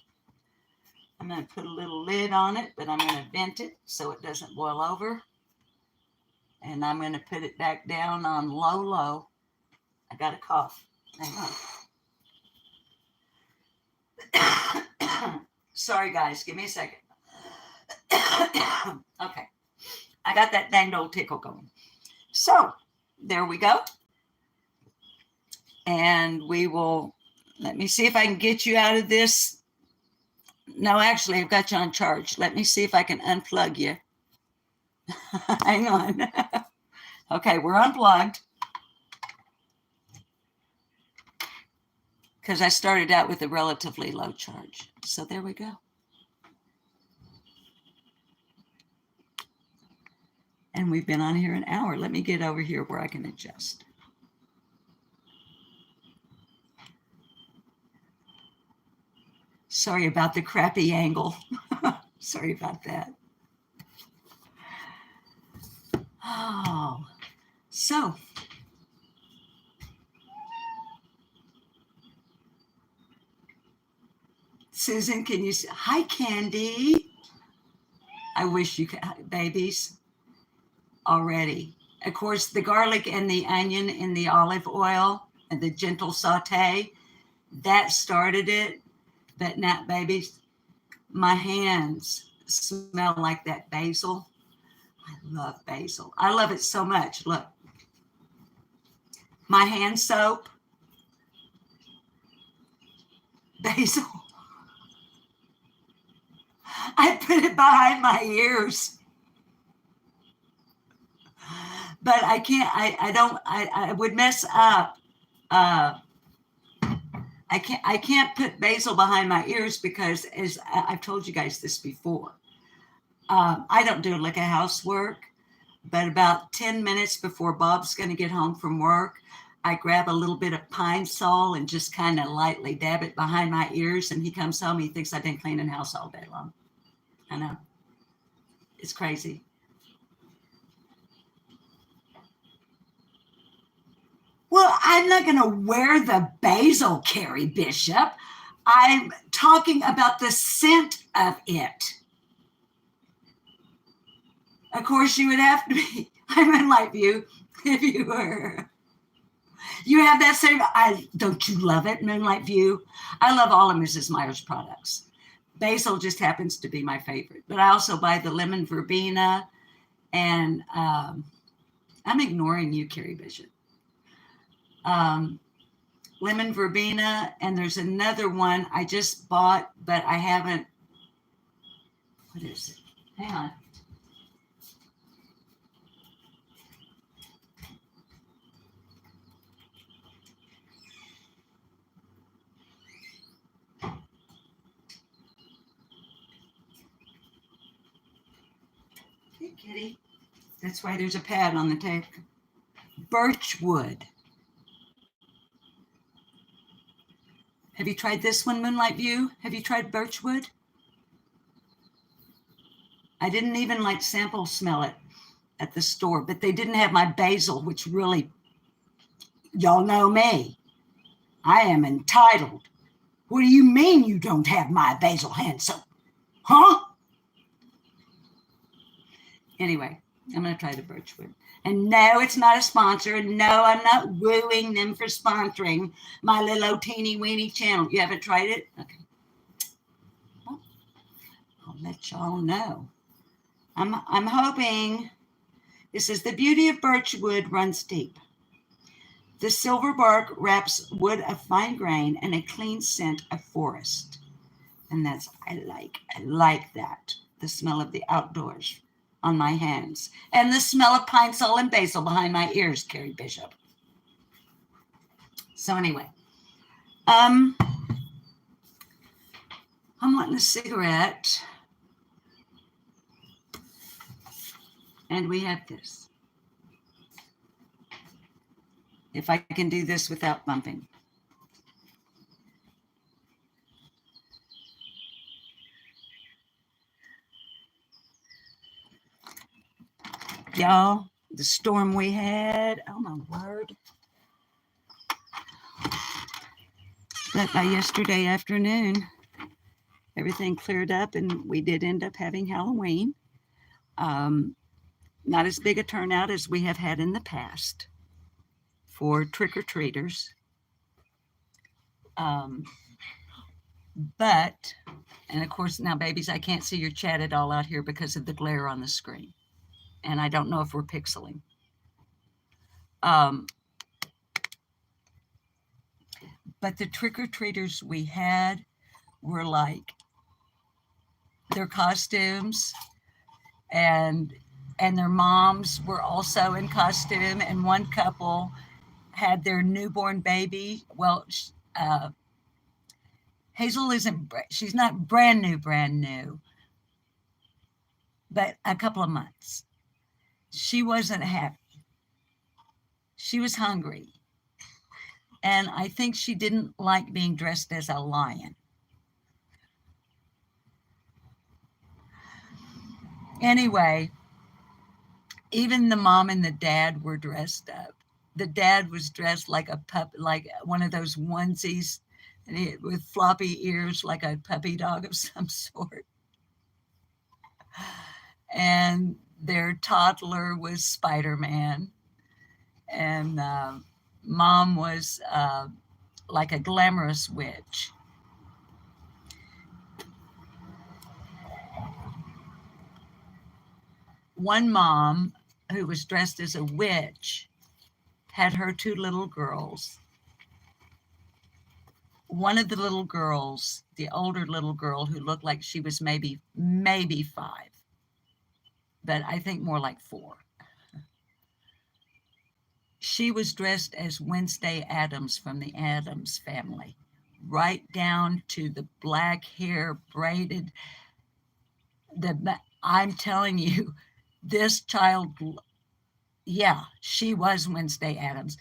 I'm going to put a little lid on it, but I'm going to vent it so it doesn't boil over. And I'm going to put it back down on low. I got a cough. Hang on. Sorry, guys. Give me a second. Okay. I got that danged old tickle going. So there we go. And we will, let me see if I can get you out of this. No, actually, I've got you on charge. Let me see if I can unplug you. Hang on. Okay, we're unplugged. Because I started out with a relatively low charge. So there we go. And we've been on here an hour. Let me get over here where I can adjust. Sorry about the crappy angle. Sorry about that. Oh, so Susan, can you? Hi, Candy. I wish you could, babies, already. Of course, the garlic and the onion in the olive oil and the gentle saute, that started it. But now, babies, my hands smell like that basil. I love basil. I love it so much. Look, my hand soap, basil. I put it behind my ears. But I can't, I would mess up. I can't put basil behind my ears because, as I've told you guys this before, I don't do like a housework, but about 10 minutes before Bob's going to get home from work, I grab a little bit of Pine Sol and just kind of lightly dab it behind my ears. And he comes home, he thinks I've been cleaning house all day long. I know. It's crazy. Well, I'm not going to wear the basil, Carrie Bishop. I'm talking about the scent of it. Of course, you would have to be. I'm in Lakeview if you were. You have that same. Don't you love it, Moonlight View? I love all of Mrs. Meyer's products. Basil just happens to be my favorite, but I also buy the lemon verbena, and I'm ignoring you, Carrie Bishop. Lemon verbena, and there's another one I just bought, but I haven't. What is it? Hang on. Hey, kitty. That's why there's a pad on the table. Birchwood. Have you tried this one, Moonlight View? Have you tried Birchwood? I didn't even like sample smell it at the store, but they didn't have my basil, which really, y'all know me. I am entitled. What do you mean you don't have my basil hand soap? Huh? Anyway, I'm going to try the Birchwood. And no, it's not a sponsor. And no, I'm not wooing them for sponsoring my little teeny weeny channel. You haven't tried it? Okay. Well, I'll let y'all know. I'm hoping. This is the beauty of Birchwood runs deep. The silver bark wraps wood of fine grain and a clean scent of forest. And that's, I like that. The smell of the outdoors on my hands, and the smell of Pine Sol and basil behind my ears, Carrie Bishop. So anyway, I'm wanting a cigarette, and we have this. If I can do this without bumping. Y'all, the storm we had, oh my word. But by yesterday afternoon, everything cleared up and we did end up having Halloween. Not as big a turnout as we have had in the past for trick-or-treaters. But, and of course, now babies, I can't see your chat at all out here because of the glare on the screen. And I don't know if we're pixeling. But the trick-or-treaters we had were like their costumes, and their moms were also in costume, and one couple had their newborn baby. Well, Hazel she's not brand new, but a couple of months. She wasn't happy. She was hungry. And I think she didn't like being dressed as a lion. Anyway, even the mom and the dad were dressed up. The dad was dressed like a pup, like one of those onesies and with floppy ears like a puppy dog of some sort. And their toddler was Spider-Man, and mom was like a glamorous witch. One mom who was dressed as a witch had her two little girls. One of the little girls, the older little girl who looked like she was maybe 5, but I think more like 4. She was dressed as Wednesday Addams from the Addams Family, right down to the black hair braided. I'm telling you, this child, yeah, she was Wednesday Addams.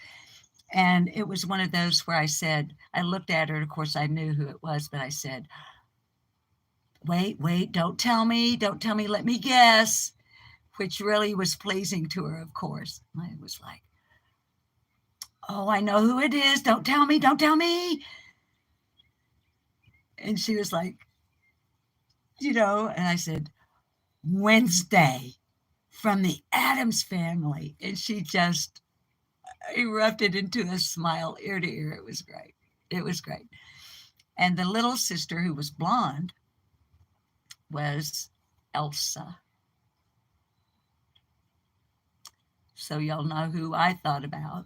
And it was one of those where I looked at her, of course I knew who it was, but I said, wait, don't tell me, let me guess, which really was pleasing to her, of course. I was like, oh, I know who it is. Don't tell me. And she was like, and I said, Wednesday from the Addams Family. And she just erupted into a smile ear to ear. It was great. And the little sister, who was blonde, was Elsa. So y'all know who I thought about.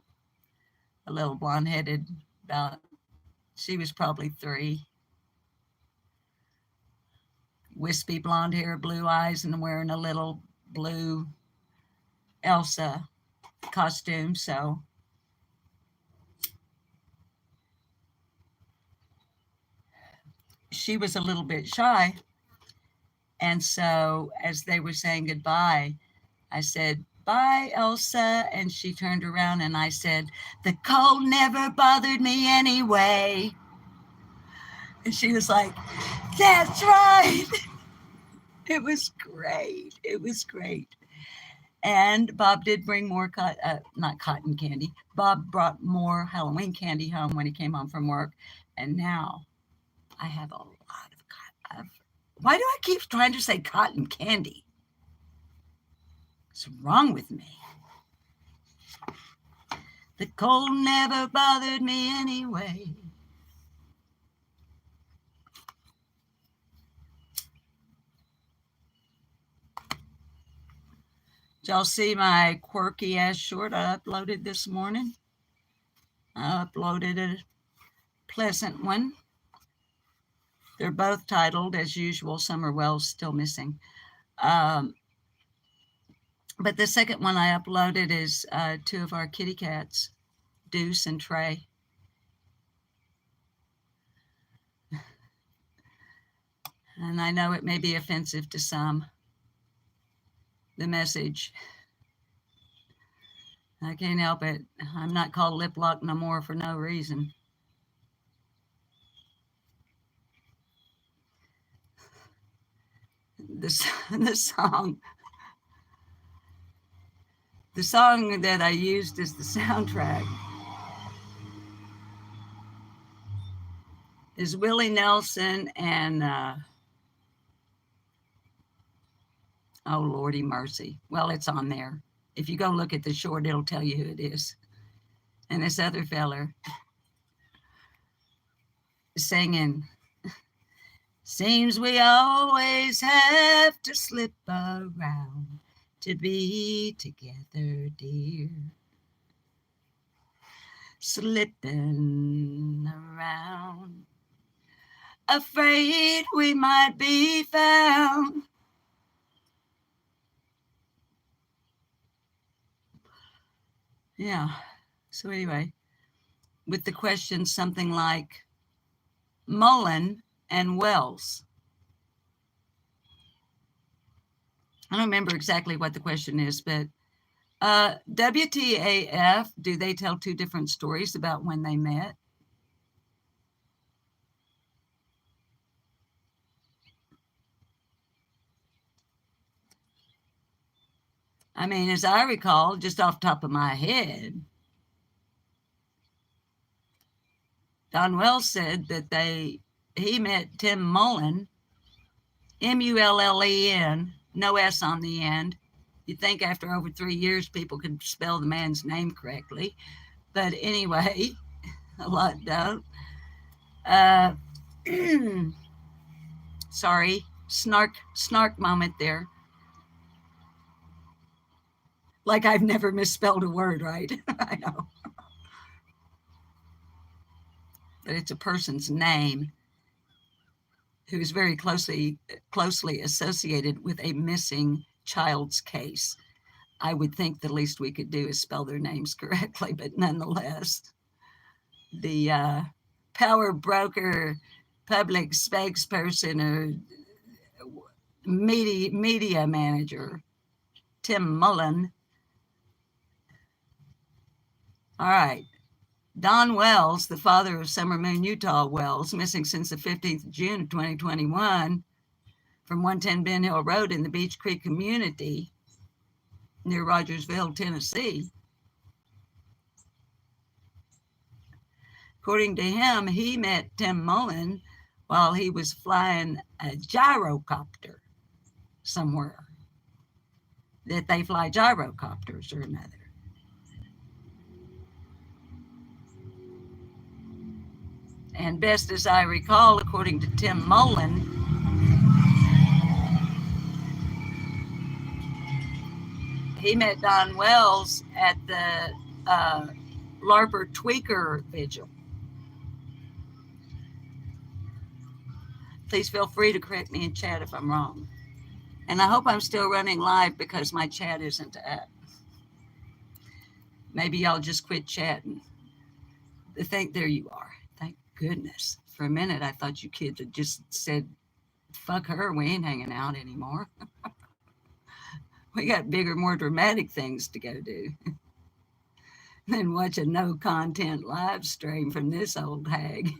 A little blonde-headed, she was probably 3. Wispy blonde hair, blue eyes, and wearing a little blue Elsa costume. So she was a little bit shy. And so as they were saying goodbye, I said, bye, Elsa. And she turned around and I said, the cold never bothered me anyway. And she was like, that's right. It was great. And Bob did bring more, not cotton candy. Bob brought more Halloween candy home when he came home from work. And now I have a lot of why do I keep trying to say cotton candy? What's wrong with me? The cold never bothered me anyway. Did y'all see my quirky ass short I uploaded this morning? I uploaded a pleasant one. They're both titled, as usual, Summer Wells Still Missing. But the second one I uploaded is 2 of our kitty cats, Deuce and Trey. And I know it may be offensive to some, the message. I can't help it. I'm not called Lip Lock no more for no reason. The song that I used as the soundtrack is Willie Nelson and oh, Lordy mercy. Well, it's on there. If you go look at the short, it'll tell you who it is. And this other feller singing, seems we always have to slip around to be together, dear. Slipping around, afraid we might be found. Yeah. So anyway, with the question something like Mullen and Wells. I don't remember exactly what the question is, but WTAF, do they tell 2 different stories about when they met? I mean, as I recall, just off the top of my head, Don Wells said that he met Tim Mullen, Mullen, no S on the end. You'd think after over 3 years people could spell the man's name correctly. But anyway, a lot don't. Sorry, snark moment there. Like I've never misspelled a word, right? I know. But it's a person's name who is very closely associated with a missing child's case. I would think the least we could do is spell their names correctly, but nonetheless, the power broker, public spokesperson, or media manager, Tim Mullen. All right. Don Wells, the father of Summer Moon Utah Wells, missing since the 15th of June of 2021 from 110 Ben Hill Road in the Beach Creek community near Rogersville, Tennessee. According to him, he met Tim Mullen while he was flying a gyrocopter somewhere. That they fly gyrocopters or another. And best as I recall, according to Tim Mullen, he met Don Wells at the LARPer Tweaker Vigil. Please feel free to correct me in chat if I'm wrong. And I hope I'm still running live because my chat isn't up. Maybe y'all just quit chatting. There you are. Thank goodness. For a minute, I thought you kids had just said, fuck her, we ain't hanging out anymore. We got bigger, more dramatic things to go do than watch a no content live stream from this old hag.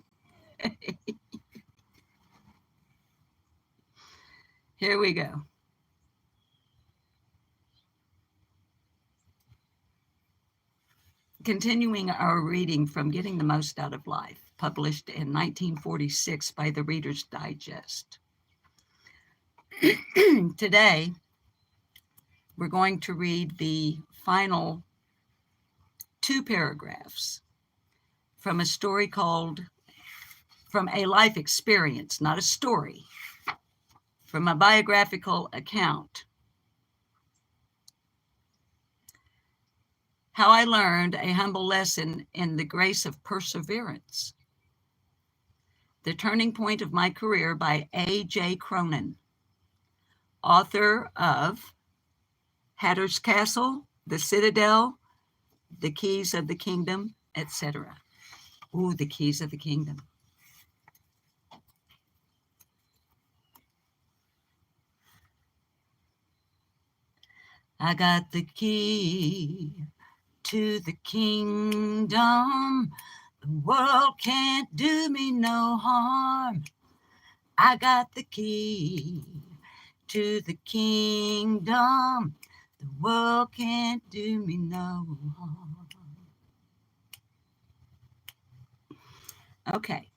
Here we go. Continuing our reading from Getting the Most Out of Life, published in 1946 by the Reader's Digest. Today, we're going to read the final 2 paragraphs from a story called, from a life experience, not a story, from a biographical account. How I Learned a Humble Lesson in the Grace of Perseverance. The Turning Point of My Career by A.J. Cronin, author of Hatter's Castle, The Citadel, The Keys of the Kingdom, etc. Ooh, The Keys of the Kingdom. I got the key to the kingdom. The world can't do me no harm. I got the key to the kingdom. The world can't do me no harm. Okay.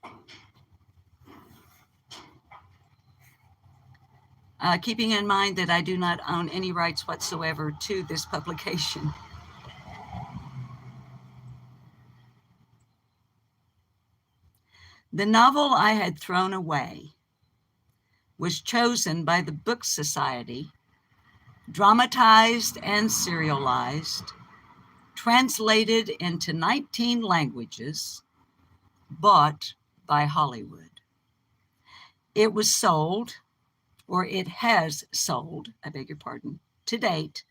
Keeping in mind that I do not own any rights whatsoever to this publication. The novel I had thrown away was chosen by the Book Society, dramatized and serialized, translated into 19 languages, bought by Hollywood. It was sold, or it has sold, I beg your pardon, to date,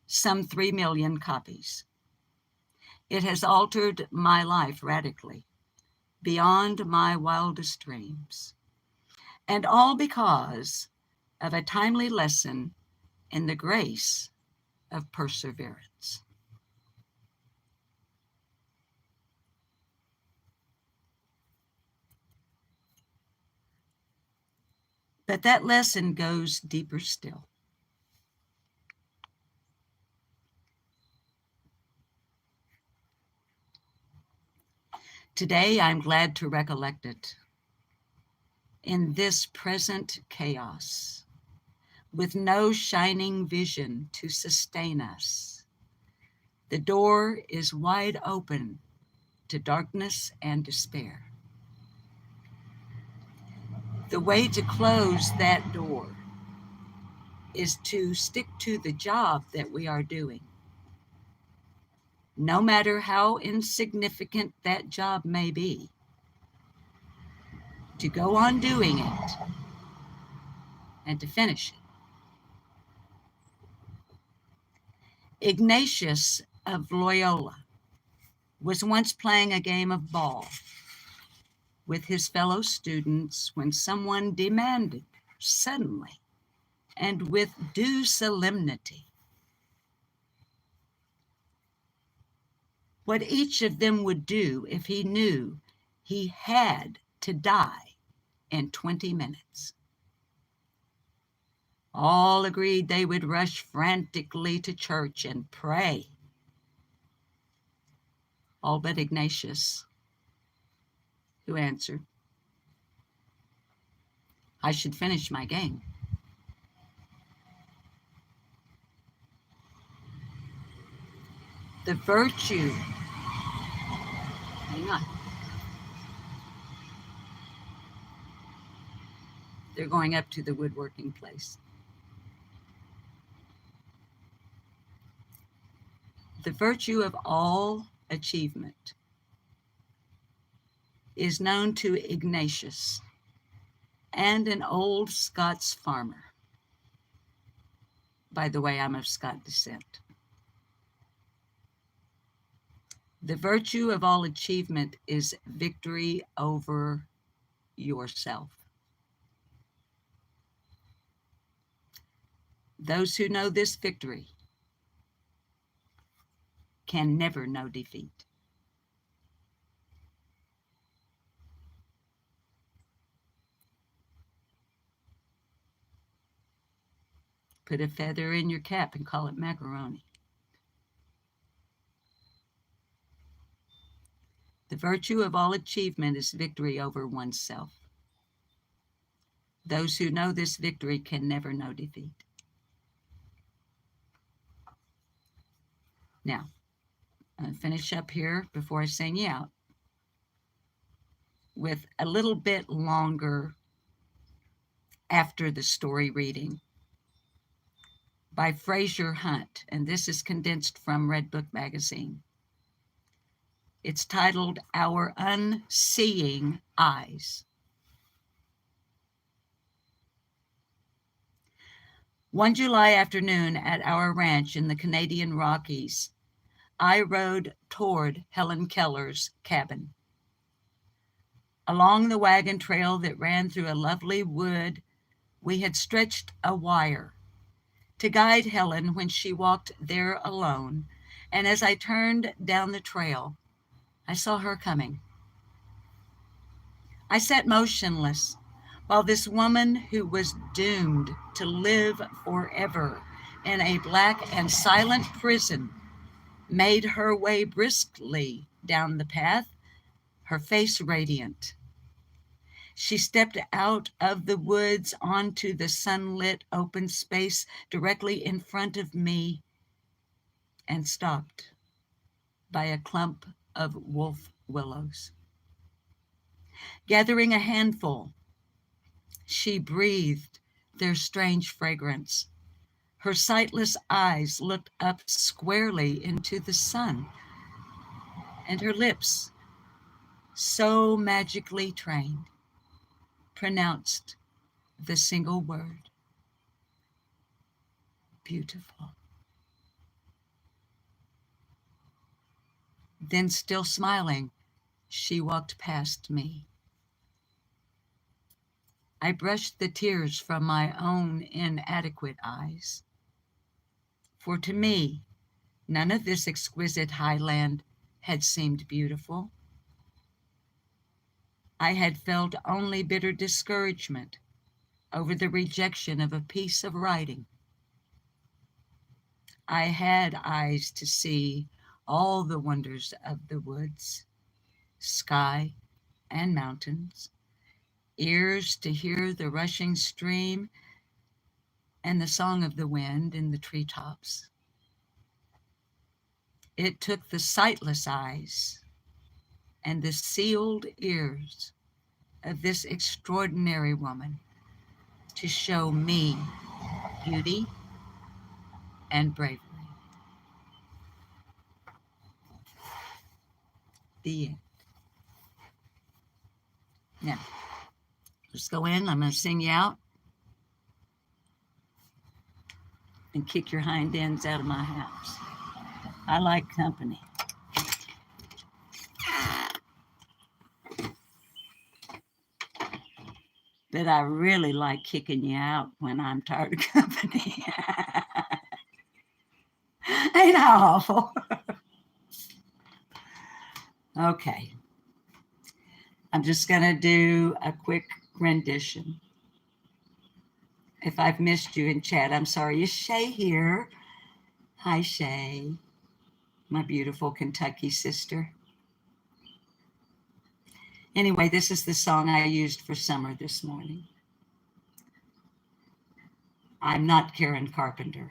some 3 million copies. It has altered my life radically, beyond my wildest dreams, and all because of a timely lesson in the grace of perseverance. But that lesson goes deeper still. Today, I'm glad to recollect it. In this present chaos, with no shining vision to sustain us, the door is wide open to darkness and despair. The way to close that door is to stick to the job that we are doing, no matter how insignificant that job may be, to go on doing it and to finish it. Ignatius of Loyola was once playing a game of ball with his fellow students when someone demanded suddenly and with due solemnity what each of them would do if he knew he had to die in 20 minutes. All agreed they would rush frantically to church and pray. All but Ignatius, who answered, I should finish my game. The virtue, hang on. They're going up to the woodworking place. The virtue of all achievement is known to Ignatius and an old Scots farmer. By the way, I'm of Scot descent. The virtue of all achievement is victory over yourself. Those who know this victory can never know defeat. Put a feather in your cap and call it macaroni. The virtue of all achievement is victory over oneself. Those who know this victory can never know defeat. Now, I'll finish up here before I sing you out with a little bit longer after the story reading by Fraser Hunt, and this is condensed from Red Book Magazine. It's titled Our Unseeing Eyes. One July afternoon at our ranch in the Canadian Rockies, I rode toward Helen Keller's cabin. Along the wagon trail that ran through a lovely wood, we had stretched a wire to guide Helen when she walked there alone, and as I turned down the trail, I saw her coming. I sat motionless while this woman who was doomed to live forever in a black and silent prison made her way briskly down the path, her face radiant. She stepped out of the woods onto the sunlit open space directly in front of me and stopped by a clump of wolf willows. Gathering a handful, she breathed their strange fragrance. Her sightless eyes looked up squarely into the sun, and her lips, so magically trained, pronounced the single word, beautiful. Then, still smiling, she walked past me. I brushed the tears from my own inadequate eyes. For to me, none of this exquisite highland had seemed beautiful. I had felt only bitter discouragement over the rejection of a piece of writing. I had eyes to see all the wonders of the woods, sky, and mountains, ears to hear the rushing stream and the song of the wind in the treetops. It took the sightless eyes and the sealed ears of this extraordinary woman to show me beauty and bravery. The end. Now, let's go in. I'm going to sing you out and kick your hind ends out of my house. I like company. But I really like kicking you out when I'm tired of company. Ain't that awful? Okay. I'm just going to do a quick rendition. If I've missed you in chat, I'm sorry. Is Shay here? Hi, Shay, my beautiful Kentucky sister. Anyway, this is the song I used for summer this morning. I'm not Karen Carpenter,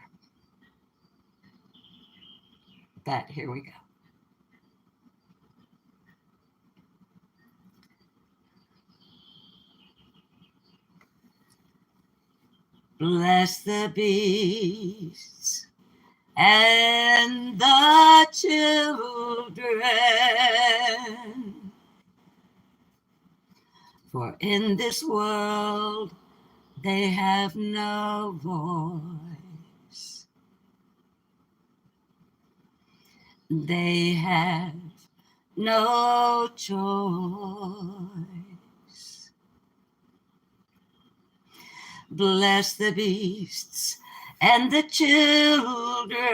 but here we go. Bless the beasts and the children, for in this world they have no voice. They have no choice. Bless the beasts and the children,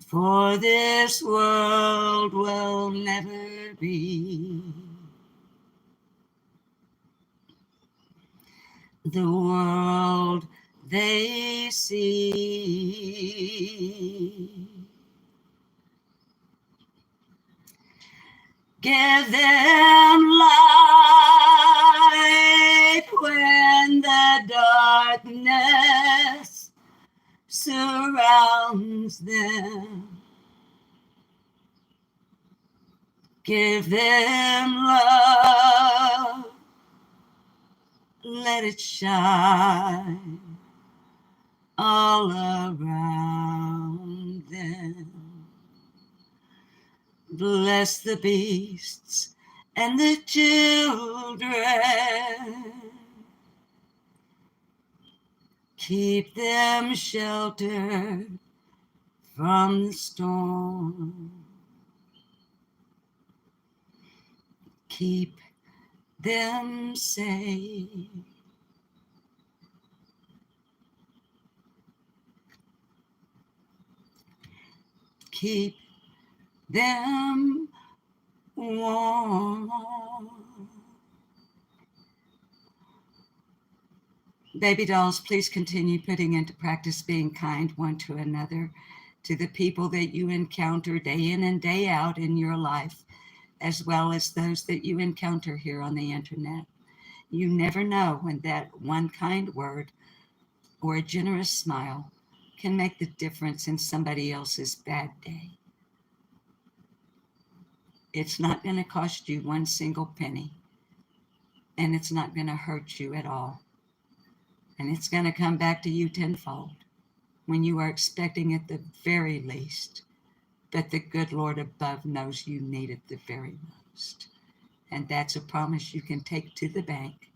for this world will never be the world they see. Give them light when the darkness surrounds them. Give them love, let it shine all around them. Bless the beasts and the children. Keep them sheltered from the storm. Keep them safe. Keep them warm. Baby dolls, please continue putting into practice being kind one to another, to the people that you encounter day in and day out in your life, as well as those that you encounter here on the internet. You never know when that one kind word or a generous smile can make the difference in somebody else's bad day. It's not going to cost you one single penny, and it's not going to hurt you at all. And it's going to come back to you tenfold when you are expecting it the very least. But the good Lord above knows you need it the very most. And that's a promise you can take to the bank,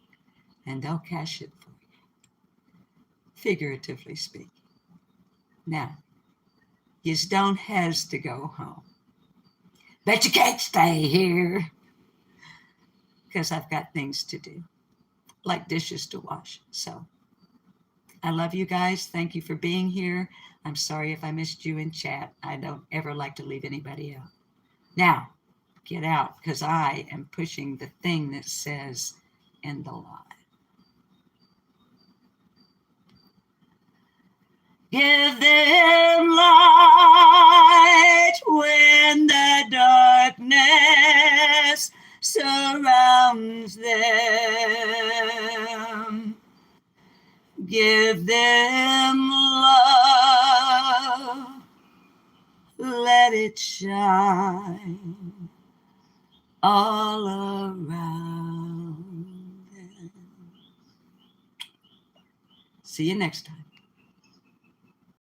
and they'll cash it for you, figuratively speaking. Now, you don't have to go home, but you can't stay here because I've got things to do, like dishes to wash. So I love you guys. Thank you for being here. I'm sorry if I missed you in chat. I don't ever like to leave anybody out. Now, get out, because I am pushing the thing that says end the live. Give them light surrounds them. Give them love, let it shine all around them. See you next time.